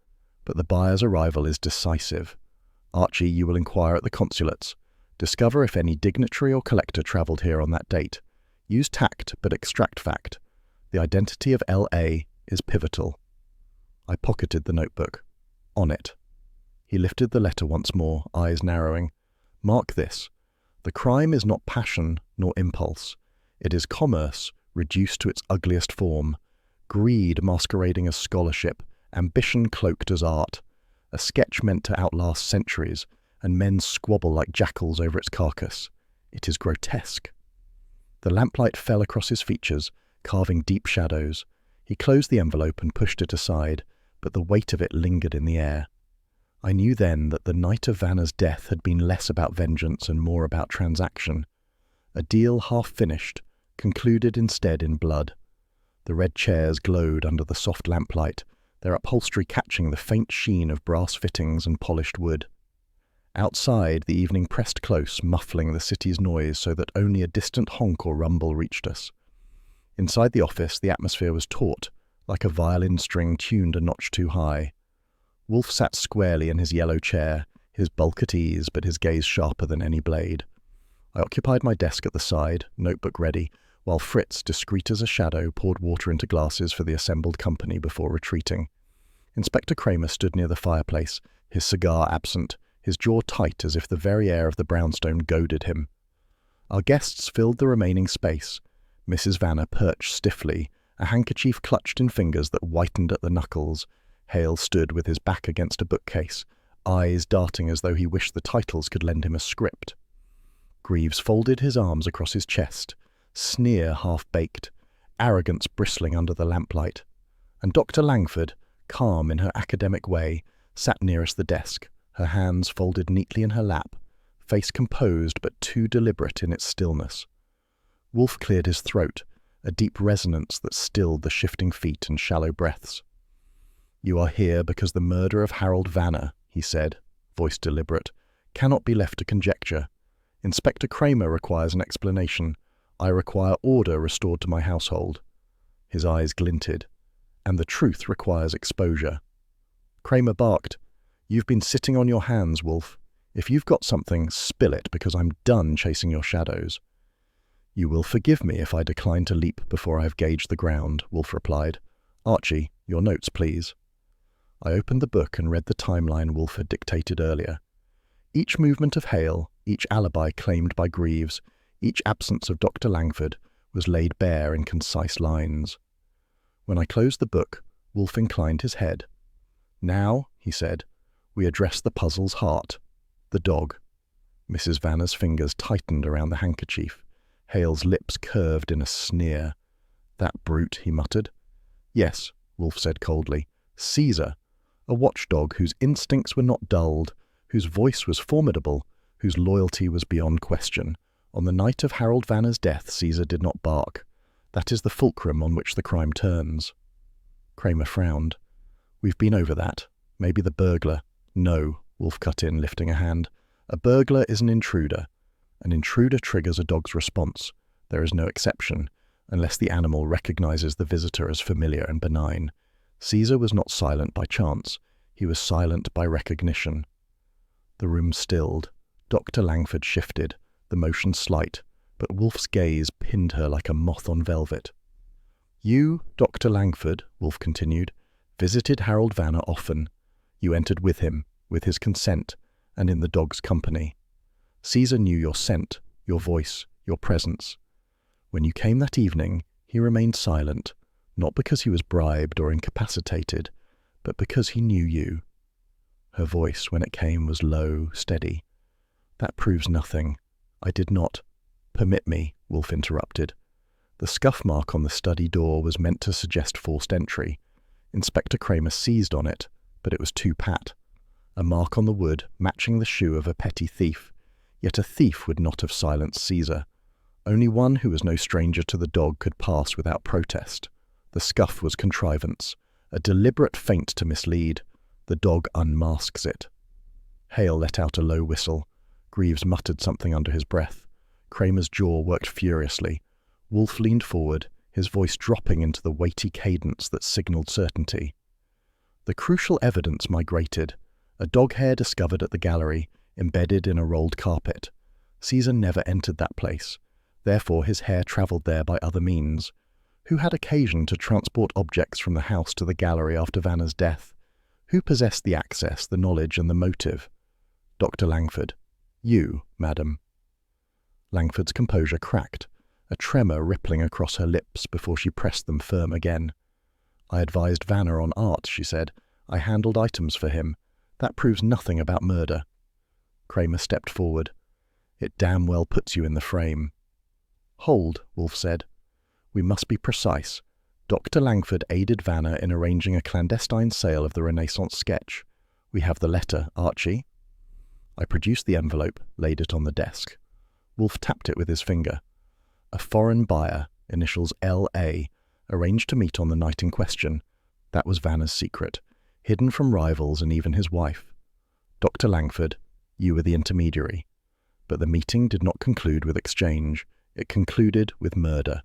Speaker 1: but the buyer's arrival is decisive. Archie, you will inquire at the consulates. Discover if any dignitary or collector travelled here on that date. Use tact, but extract fact. The identity of L.A. is pivotal." I pocketed the notebook. On it. He lifted the letter once more, eyes narrowing. "Mark this. The crime is not passion nor impulse. It is commerce reduced to its ugliest form, greed masquerading as scholarship, ambition cloaked as art, a sketch meant to outlast centuries, and men squabble like jackals over its carcass. It is grotesque." The lamplight fell across his features, carving deep shadows. He closed the envelope and pushed it aside, but the weight of it lingered in the air. I knew then that the night of Vanna's death had been less about vengeance and more about transaction. A deal half finished, concluded instead in blood. The red chairs glowed under the soft lamplight, their upholstery catching the faint sheen of brass fittings and polished wood. Outside, the evening pressed close, muffling the city's noise so that only a distant honk or rumble reached us. Inside the office, the atmosphere was taut, like a violin string tuned a notch too high. Wolfe sat squarely in his yellow chair, his bulk at ease, but his gaze sharper than any blade. I occupied my desk at the side, notebook ready, while Fritz, discreet as a shadow, poured water into glasses for the assembled company before retreating. Inspector Kramer stood near the fireplace, his cigar absent, his jaw tight as if the very air of the brownstone goaded him. Our guests filled the remaining space. Mrs. Vanna perched stiffly, a handkerchief clutched in fingers that whitened at the knuckles. Hale stood with his back against a bookcase, eyes darting as though he wished the titles could lend him a script. Greaves folded his arms across his chest, sneer half-baked, arrogance bristling under the lamplight. And Dr. Langford, calm in her academic way, sat nearest the desk, her hands folded neatly in her lap, face composed but too deliberate in its stillness. Wolfe cleared his throat, a deep resonance that stilled the shifting feet and shallow breaths. "You are here because the murder of Harold Vanna," he said, voice deliberate, "cannot be left to conjecture. Inspector Kramer requires an explanation. I require order restored to my household." His eyes glinted. "And the truth requires exposure." Kramer barked. "You've been sitting on your hands, Wolfe. If you've got something, spill it, because I'm done chasing your shadows." "You will forgive me if I decline to leap before I have gauged the ground," Wolfe replied. "Archie, your notes, please." I opened the book and read the timeline Wolfe had dictated earlier. Each movement of Hale, each alibi claimed by Greaves, each absence of Dr. Langford was laid bare in concise lines. When I closed the book, Wolfe inclined his head. "Now," he said, "we address the puzzle's heart, the dog." Mrs. Vanna's fingers tightened around the handkerchief. Hale's lips curved in a sneer. "That brute," he muttered. "Yes," Wolfe said coldly. "Caesar. A watchdog whose instincts were not dulled, whose voice was formidable, whose loyalty was beyond question. On the night of Harold Vanna's death, Caesar did not bark. That is the fulcrum on which the crime turns." Kramer frowned. "We've been over that. Maybe the burglar." "No," Wolfe cut in, lifting a hand. "A burglar is an intruder. An intruder triggers a dog's response. There is no exception, unless the animal recognizes the visitor as familiar and benign. Caesar was not silent by chance. He was silent by recognition." The room stilled. Dr. Langford shifted, the motion slight, but Wolfe's gaze pinned her like a moth on velvet. "You, Dr. Langford," Wolfe continued, "visited Harold Vanna often. You entered with him, with his consent, and in the dog's company. Caesar knew your scent, your voice, your presence. When you came that evening, he remained silent, not because he was bribed or incapacitated, but because he knew you." Her voice, when it came, was low, steady. "That proves nothing. I did not." "Permit me," Wolfe interrupted. The scuff mark on the study door was meant to suggest forced entry. Inspector Kramer seized on it, but it was too pat. A mark on the wood matching the shoe of a petty thief, yet a thief would not have silenced Caesar. Only one who was no stranger to the dog could pass without protest. The scuff was contrivance, a deliberate feint to mislead. The dog unmasks it. Hale let out a low whistle. Greaves muttered something under his breath. Kramer's jaw worked furiously. Wolfe leaned forward, his voice dropping into the weighty cadence that signalled certainty. The crucial evidence migrated. A dog hair discovered at the gallery, embedded in a rolled carpet. Caesar never entered that place. Therefore his hair travelled there by other means. Who had occasion to transport objects from the house to the gallery after Vanna's death? Who possessed the access, the knowledge, and the motive? Dr. Langford. You, madam. Langford's composure cracked, a tremor rippling across her lips before she pressed them firm again. I advised Vanna on art, she said. I handled items for him. That proves nothing about murder. Kramer stepped forward. It damn well puts you in the frame. Hold, Wolfe said. We must be precise. Dr. Langford aided Vanna in arranging a clandestine sale of the Renaissance sketch. We have the letter, Archie. I produced the envelope, laid it on the desk. Wolfe tapped it with his finger. A foreign buyer, initials L.A., arranged to meet on the night in question. That was Vanna's secret, hidden from rivals and even his wife. Dr. Langford, you were the intermediary. But the meeting did not conclude with exchange. It concluded with murder.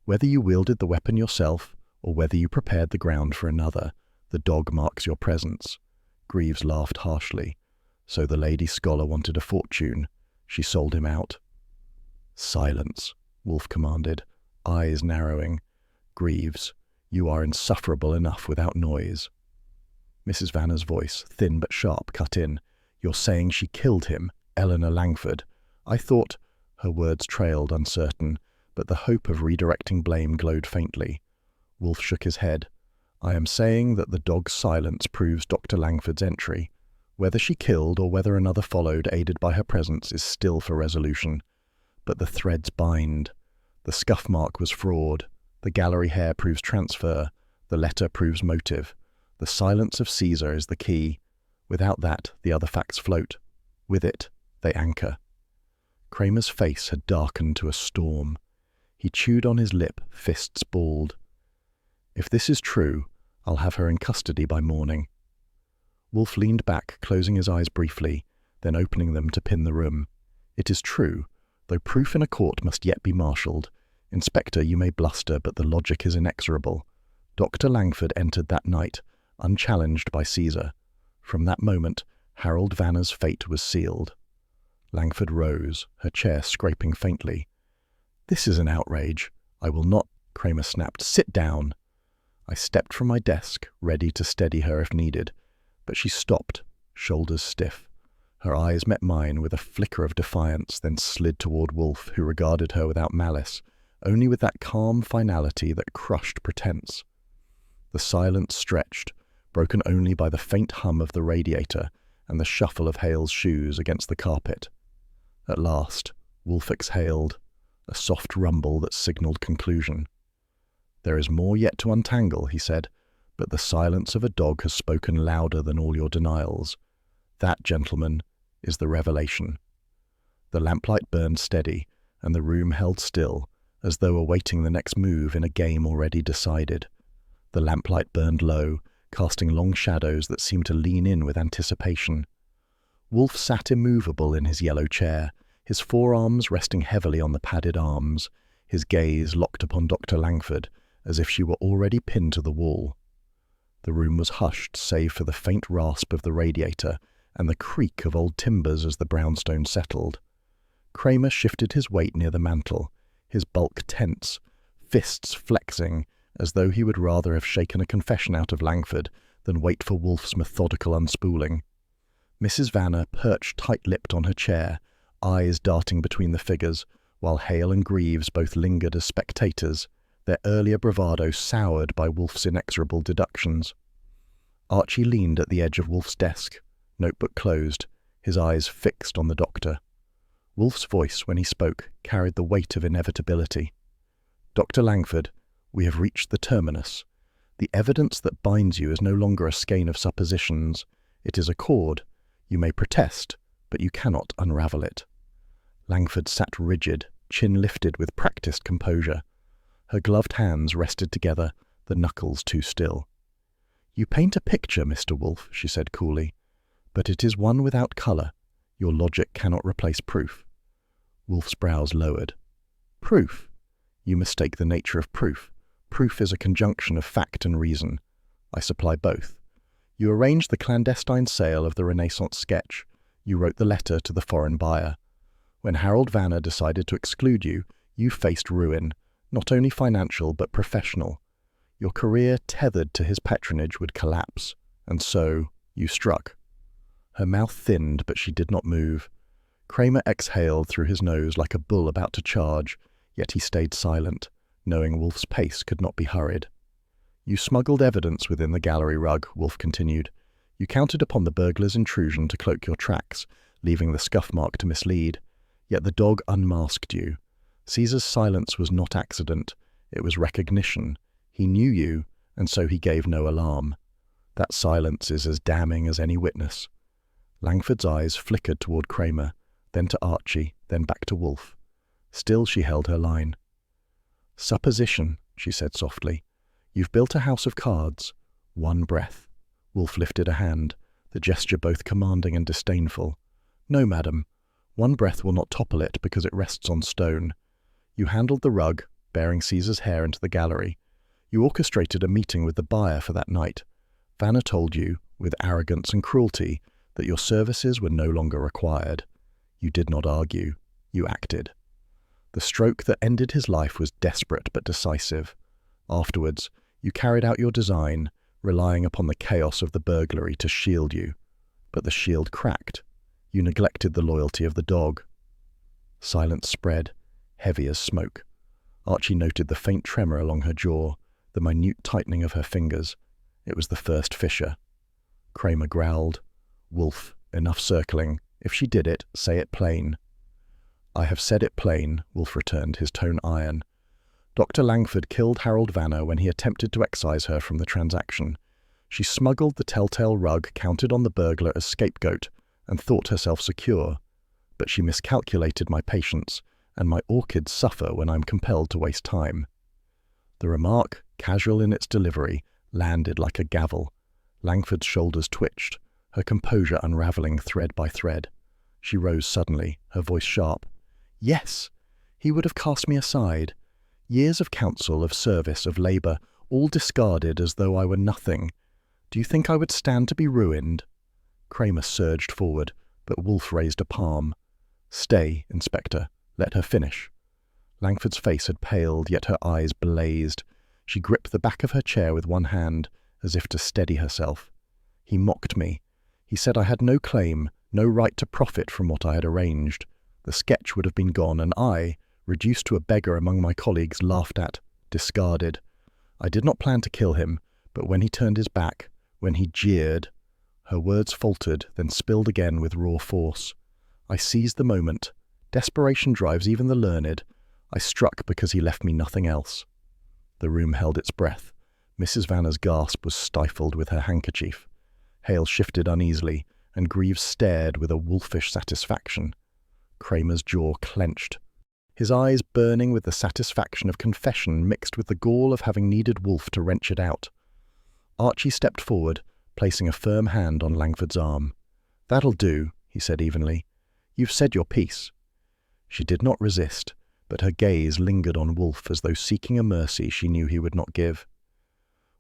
Speaker 1: Whether you wielded the weapon yourself, or whether you prepared the ground for another, the dog marks your presence. Greaves laughed harshly. So the lady scholar wanted a fortune. She sold him out. Silence, Wolfe commanded, eyes narrowing. Greaves, you are insufferable enough without noise. Mrs. Vanna's voice, thin but sharp, cut in. You're saying she killed him, Eleanor Langford. I thought... Her words trailed, uncertain, but the hope of redirecting blame glowed faintly. Wolfe shook his head. I am saying that the dog's silence proves Dr. Langford's entry. Whether she killed or whether another followed, aided by her presence, is still for resolution. But the threads bind. The scuff mark was fraud. The gallery hair proves transfer. The letter proves motive. The silence of Caesar is the key. Without that, the other facts float. With it, they anchor. Kramer's face had darkened to a storm. He chewed on his lip, fists balled. If this is true, I'll have her in custody by morning. Wolfe leaned back, closing his eyes briefly, then opening them to pin the room. It is true, though proof in a court must yet be marshalled. Inspector, you may bluster, but the logic is inexorable. Dr. Langford entered that night, unchallenged by Caesar. From that moment, Harold Vanna's fate was sealed. Langford rose, her chair scraping faintly. This is an outrage. I will not, Kramer snapped. Sit down. I stepped from my desk, ready to steady her if needed, but she stopped, shoulders stiff. Her eyes met mine with a flicker of defiance, then slid toward Wolfe, who regarded her without malice, only with that calm finality that crushed pretense. The silence stretched, broken only by the faint hum of the radiator and the shuffle of Hale's shoes against the carpet. At last, Wolfe exhaled, a soft rumble that signalled conclusion. There is more yet to untangle, he said, but the silence of a dog has spoken louder than all your denials. That, gentlemen, is the revelation. The lamplight burned steady, and the room held still, as though awaiting the next move in a game already decided. The lamplight burned low, casting long shadows that seemed to lean in with anticipation. Wolfe sat immovable in his yellow chair, his forearms resting heavily on the padded arms, his gaze locked upon Dr. Langford, as if she were already pinned to the wall. The room was hushed save for the faint rasp of the radiator and the creak of old timbers as the brownstone settled. Kramer shifted his weight near the mantel, his bulk tense, fists flexing, as though he would rather have shaken a confession out of Langford than wait for Wolfe's methodical unspooling. Mrs. Vanna perched tight-lipped on her chair, eyes darting between the figures, while Hale and Greaves both lingered as spectators, their earlier bravado soured by Wolfe's inexorable deductions. Archie leaned at the edge of Wolfe's desk, notebook closed, his eyes fixed on the doctor. Wolfe's voice, when he spoke, carried the weight of inevitability. "Dr. Langford, we have reached the terminus. The evidence that binds you is no longer a skein of suppositions. It is a cord. You may protest, but you cannot unravel it." Langford sat rigid, chin lifted with practiced composure. Her gloved hands rested together, the knuckles too still. "You paint a picture, Mr. Wolfe," she said coolly, "but it is one without colour. Your logic cannot replace proof." Wolfe's brows lowered. "Proof? You mistake the nature of proof. Proof is a conjunction of fact and reason. I supply both. You arranged the clandestine sale of the Renaissance sketch. You wrote the letter to the foreign buyer. When Harold Vanner decided to exclude you, you faced ruin, not only financial but professional. Your career tethered to his patronage would collapse, and so you struck." Her mouth thinned, but she did not move. Kramer exhaled through his nose like a bull about to charge, yet he stayed silent, knowing Wolfe's pace could not be hurried. "You smuggled evidence within the gallery rug," Wolfe continued. "You counted upon the burglar's intrusion to cloak your tracks, leaving the scuff mark to mislead. Yet the dog unmasked you. Caesar's silence was not accident. It was recognition. He knew you, and so he gave no alarm. That silence is as damning as any witness." Langford's eyes flickered toward Kramer, then to Archie, then back to Wolfe. Still she held her line. "Supposition," she said softly. "You've built a house of cards. One breath." Wolfe lifted a hand, the gesture both commanding and disdainful. "No, madam. One breath will not topple it because it rests on stone. You handled the rug, bearing Caesar's hair into the gallery. You orchestrated a meeting with the buyer for that night. Vanner told you, with arrogance and cruelty, that your services were no longer required. You did not argue. You acted. The stroke that ended his life was desperate but decisive. Afterwards, you carried out your design, relying upon the chaos of the burglary to shield you. But the shield cracked. You neglected the loyalty of the dog." Silence spread, heavy as smoke. Archie noted the faint tremor along her jaw, the minute tightening of her fingers. It was the first fissure. Kramer growled. "Wolfe, enough circling. If she did it, say it plain." "I have said it plain," Wolfe returned, his tone iron. "Dr. Langford killed Harold Vanner when he attempted to excise her from the transaction. She smuggled the telltale rug, counted on the burglar as scapegoat, and thought herself secure. But she miscalculated my patience, and my orchids suffer when I'm compelled to waste time." The remark, casual in its delivery, landed like a gavel. Langford's shoulders twitched, her composure unravelling thread by thread. She rose suddenly, her voice sharp. "Yes, he would have cast me aside. Years of counsel, of service, of labour, all discarded as though I were nothing. Do you think I would stand to be ruined?" Kramer surged forward, but Wolfe raised a palm. "Stay, Inspector. Let her finish." Langford's face had paled, yet her eyes blazed. She gripped the back of her chair with one hand, as if to steady herself. "He mocked me. He said I had no claim, no right to profit from what I had arranged. The sketch would have been gone, and I, reduced to a beggar among my colleagues, laughed at, discarded. I did not plan to kill him, but when he turned his back, when he jeered—" Her words faltered, then spilled again with raw force. "I seized the moment. Desperation drives even the learned. I struck because he left me nothing else." The room held its breath. Mrs. Vanner's gasp was stifled with her handkerchief. Hale shifted uneasily, and Greaves stared with a wolfish satisfaction. Kramer's jaw clenched, his eyes burning with the satisfaction of confession mixed with the gall of having needed Wolfe to wrench it out. Archie stepped forward, placing a firm hand on Langford's arm. "That'll do," he said evenly. "You've said your piece." She did not resist, but her gaze lingered on Wolfe as though seeking a mercy she knew he would not give.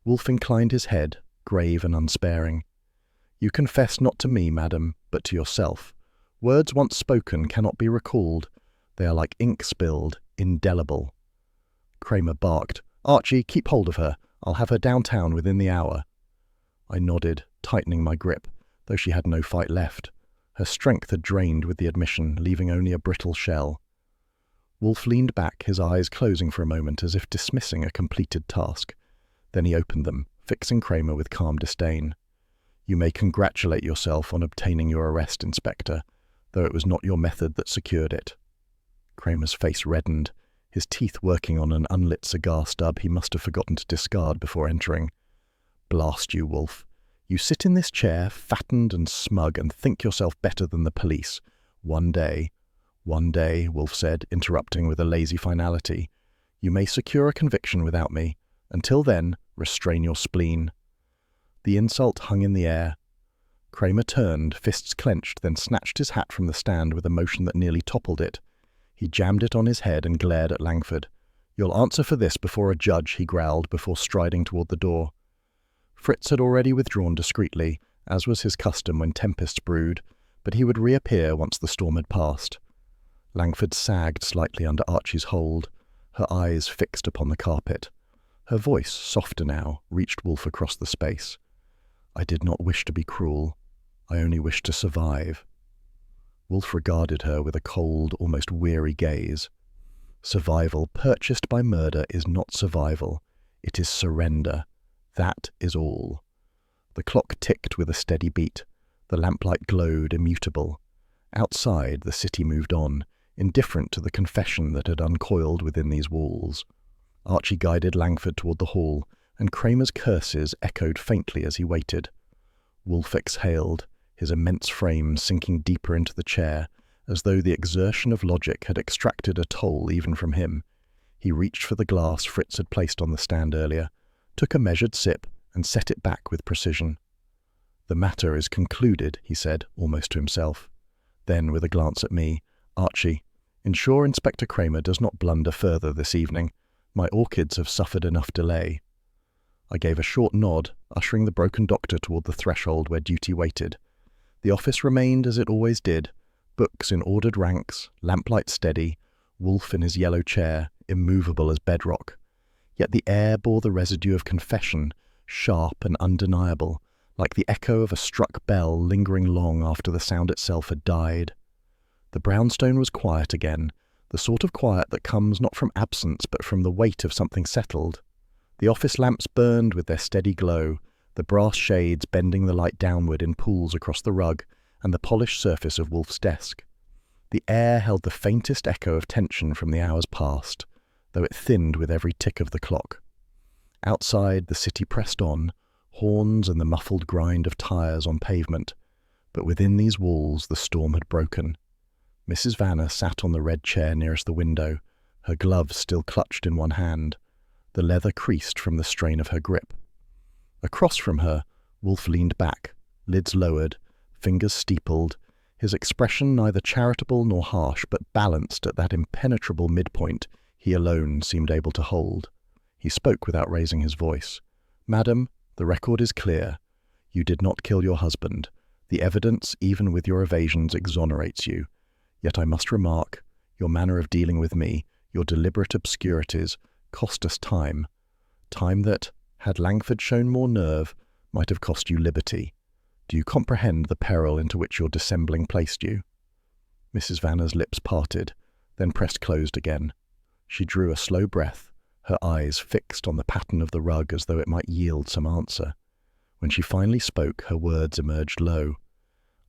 Speaker 1: Wolfe inclined his head, grave and unsparing. "You confess not to me, madam, but to yourself. Words once spoken cannot be recalled. They are like ink spilled, indelible." Kramer barked. "Archie, keep hold of her. I'll have her downtown within the hour." I nodded, tightening my grip, though she had no fight left. Her strength had drained with the admission, leaving only a brittle shell. Wolfe leaned back, his eyes closing for a moment as if dismissing a completed task. Then he opened them, fixing Kramer with calm disdain. "You may congratulate yourself on obtaining your arrest, Inspector. though it was not your method that secured it." Kramer's face reddened, his teeth working on an unlit cigar stub he must have forgotten to discard before entering. "Blast you, Wolfe. You sit in this chair, fattened and smug, and think yourself better than the police. One day," Wolfe said, interrupting with a lazy finality, "you may secure a conviction without me. Until then, restrain your spleen." The insult hung in the air. Kramer turned, fists clenched, then snatched his hat from the stand with a motion that nearly toppled it. He jammed it on his head and glared at Langford. "You'll answer for this before a judge," he growled before striding toward the door. Fritz had already withdrawn discreetly, as was his custom when tempests brewed, but he would reappear once the storm had passed. Langford sagged slightly under Archie's hold, her eyes fixed upon the carpet. Her voice, softer now, reached Wolfe across the space. "I did not wish to be cruel. I only wished to survive." Wolfe regarded her with a cold, almost weary gaze. "Survival purchased by murder is not survival. It is surrender. That is all." The clock ticked with a steady beat. The lamplight glowed, immutable. Outside, the city moved on, indifferent to the confession that had uncoiled within these walls. Archie guided Langford toward the hall, and Kramer's curses echoed faintly as he waited. Wolfe exhaled, his immense frame sinking deeper into the chair, as though the exertion of logic had extracted a toll even from him. He reached for the glass Fritz had placed on the stand earlier, took a measured sip, and set it back with precision. "The matter is concluded," he said, almost to himself. Then, with a glance at me, "Archie, ensure Inspector Kramer does not blunder further this evening. My orchids have suffered enough delay." I gave a short nod, ushering the broken doctor toward the threshold where duty waited. The office remained as it always did, books in ordered ranks, lamplight steady, Wolfe in his yellow chair, immovable as bedrock. Yet the air bore the residue of confession, sharp and undeniable, like the echo of a struck bell lingering long after the sound itself had died. The brownstone was quiet again, the sort of quiet that comes not from absence but from the weight of something settled. The office lamps burned with their steady glow, the brass shades bending the light downward in pools across the rug and the polished surface of Wolfe's desk. The air held the faintest echo of tension from the hours past, though it thinned with every tick of the clock. Outside, the city pressed on, horns and the muffled grind of tires on pavement, but within these walls the storm had broken. Mrs. Vanner sat on the red chair nearest the window, her gloves still clutched in one hand, the leather creased from the strain of her grip. Across from her, Wolfe leaned back, lids lowered, fingers steepled, his expression neither charitable nor harsh, but balanced at that impenetrable midpoint he alone seemed able to hold. He spoke without raising his voice. "Madam, the record is clear. You did not kill your husband. The evidence, even with your evasions, exonerates you. Yet I must remark, your manner of dealing with me, your deliberate obscurities, cost us time. Time that, had Langford shown more nerve, might have cost you liberty. Do you comprehend the peril into which your dissembling placed you?" Mrs. Vanner's lips parted, then pressed closed again. She drew a slow breath, her eyes fixed on the pattern of the rug as though it might yield some answer. When she finally spoke, her words emerged low.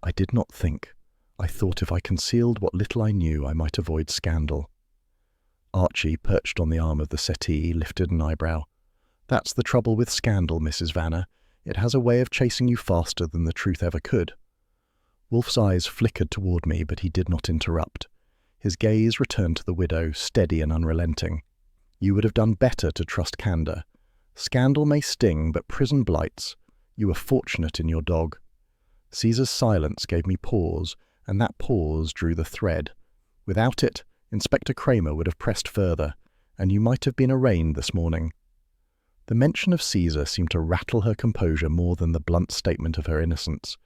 Speaker 1: "I did not think. I thought if I concealed what little I knew, I might avoid scandal." Archie, perched on the arm of the settee, lifted an eyebrow. "That's the trouble with scandal, Mrs. Vanner. It has a way of chasing you faster than the truth ever could." Wolfe's eyes flickered toward me, but he did not interrupt. His gaze returned to the widow, steady and unrelenting. "You would have done better to trust candour. Scandal may sting, but prison blights. You were fortunate in your dog." Caesar's silence gave me pause, and that pause drew the thread. Without it, Inspector Kramer would have pressed further, and you might have been arraigned this morning. The mention of Caesar seemed to rattle her composure more than the blunt statement of her innocence.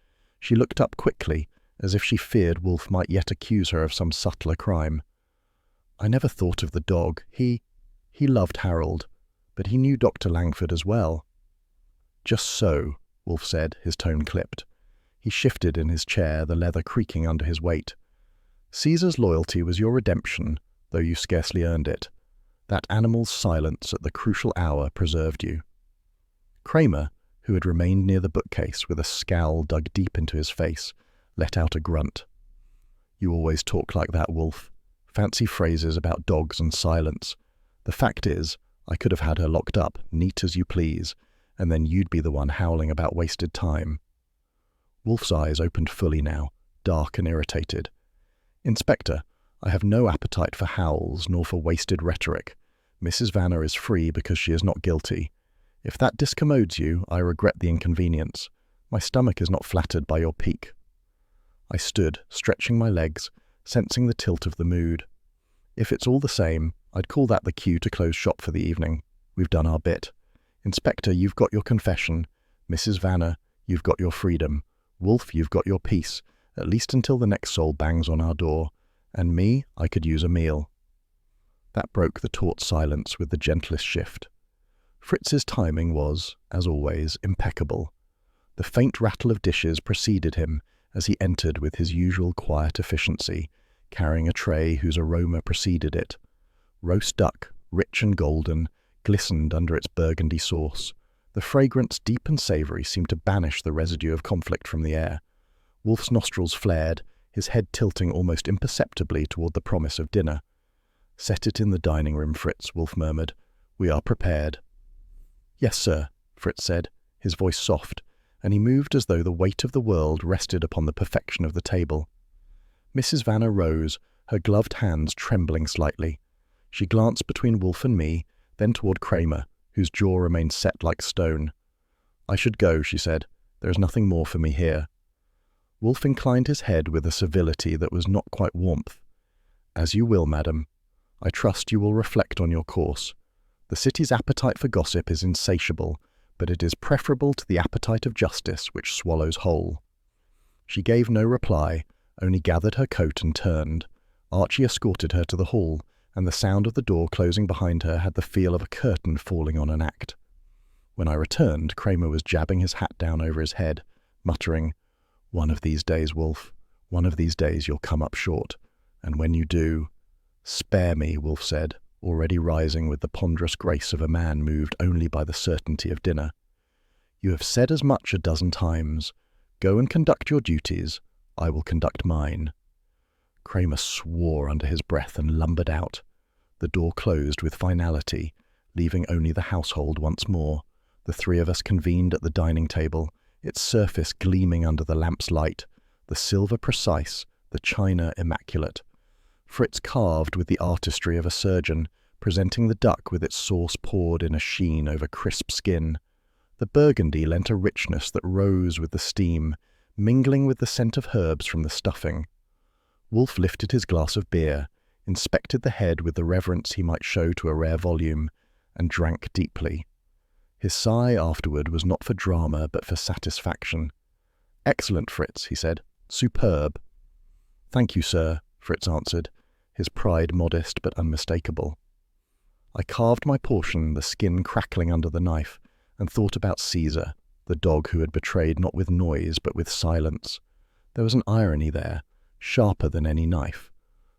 Speaker 1: She looked up quickly, as if she feared Wolfe might yet accuse her of some subtler crime. "I never thought of the dog. He loved Harold, but he knew Dr. Langford as well." "Just so," Wolfe said, his tone clipped. He shifted in his chair, the leather creaking under his weight. "Caesar's loyalty was your redemption, though you scarcely earned it. That animal's silence at the crucial hour preserved you." Kramer, who had remained near the bookcase with a scowl dug deep into his face, let out a grunt. You always talk like that, Wolfe. Fancy phrases about dogs and silence. The fact is, I could have had her locked up, neat as you please, and then you'd be the one howling about wasted time. Wolfe's eyes opened fully now, dark and irritated. Inspector, I have no appetite for howls nor for wasted rhetoric. Mrs. Vanner is free because she is not guilty. If that discommodes you, I regret the inconvenience. My stomach is not flattered by your pique. I stood, stretching my legs, sensing the tilt of the mood. If it's all the same, I'd call that the cue to close shop for the evening. We've done our bit. Inspector, you've got your confession. Mrs. Vanner, you've got your freedom. Wolfe, you've got your peace, at least until the next soul bangs on our door. And me, I could use a meal. That broke the taut silence with the gentlest shift. Fritz's timing was, as always, impeccable. The faint rattle of dishes preceded him as he entered with his usual quiet efficiency, carrying a tray whose aroma preceded it. Roast duck, rich and golden, glistened under its burgundy sauce. The fragrance, deep and savoury, seemed to banish the residue of conflict from the air. Wolfe's nostrils flared, his head tilting almost imperceptibly toward the promise of dinner. "Set it in the dining room, Fritz," Wolfe murmured. "We are prepared." "Yes, sir," Fritz said, his voice soft, and he moved as though the weight of the world rested upon the perfection of the table. Mrs. Vanner rose, her gloved hands trembling slightly. She glanced between Wolfe and me, then toward Kramer, whose jaw remained set like stone. "I should go," she said. "There is nothing more for me here." Wolfe inclined his head with a civility that was not quite warmth. "As you will, madam. I trust you will reflect on your course. The city's appetite for gossip is insatiable, but it is preferable to the appetite of justice, which swallows whole." She gave no reply, only gathered her coat and turned. Archie escorted her to the hall, and the sound of the door closing behind her had the feel of a curtain falling on an act. When I returned, Kramer was jabbing his hat down over his head, muttering, "One of these days, Wolfe. One of these days you'll come up short. And when you do—" "Spare me," Wolfe said, already rising with the ponderous grace of a man moved only by the certainty of dinner. "You have said as much a dozen times. Go and conduct your duties. I will conduct mine." Kramer swore under his breath and lumbered out. The door closed with finality, leaving only the household once more. The three of us convened at the dining table, its surface gleaming under the lamp's light, the silver precise, the china immaculate. Fritz carved with the artistry of a surgeon, presenting the duck with its sauce poured in a sheen over crisp skin. The burgundy lent a richness that rose with the steam, mingling with the scent of herbs from the stuffing. Wolfe lifted his glass of beer, inspected the head with the reverence he might show to a rare volume, and drank deeply. His sigh afterward was not for drama, but for satisfaction. "Excellent, Fritz," he said. "Superb." "Thank you, sir," Fritz answered, his pride modest but unmistakable. I carved my portion, the skin crackling under the knife, and thought about Caesar, the dog who had betrayed not with noise but with silence. There was an irony there, sharper than any knife.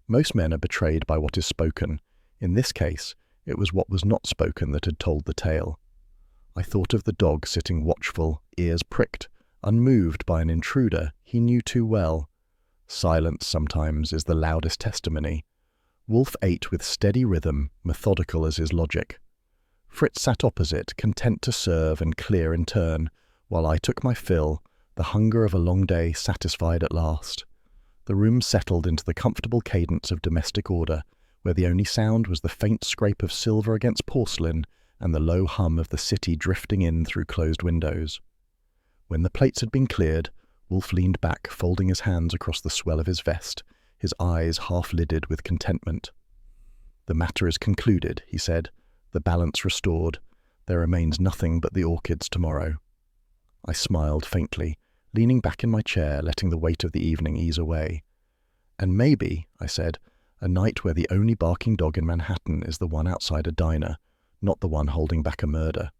Speaker 1: Most men are betrayed by what is spoken. In this case, it was what was not spoken that had told the tale. I thought of the dog sitting watchful, ears pricked, unmoved by an intruder he knew too well. Silence sometimes is the loudest testimony. Wolfe ate with steady rhythm, methodical as his logic. Fritz sat opposite, content to serve and clear in turn, while I took my fill, the hunger of a long day satisfied at last. The room settled into the comfortable cadence of domestic order, where the only sound was the faint scrape of silver against porcelain and the low hum of the city drifting in through closed windows. When the plates had been cleared, Wolfe leaned back, folding his hands across the swell of his vest, his eyes half-lidded with contentment. "The matter is concluded," he said, "the balance restored. There remains nothing but the orchids tomorrow." I smiled faintly, leaning back in my chair, letting the weight of the evening ease away. "And maybe," I said, "a night where the only barking dog in Manhattan is the one outside a diner, not the one holding back a murder."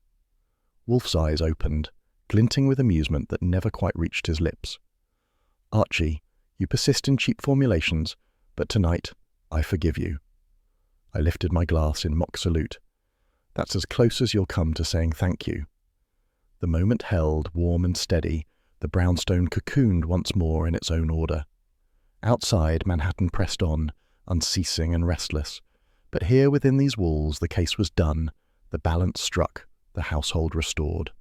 Speaker 1: Wolfe's eyes opened, glinting with amusement that never quite reached his lips. "Archie, you persist in cheap formulations, but tonight I forgive you." I lifted my glass in mock salute. "That's as close as you'll come to saying thank you." The moment held, warm and steady, the brownstone cocooned once more in its own order. Outside, Manhattan pressed on, unceasing and restless. But here within these walls the case was done, the balance struck, the household restored.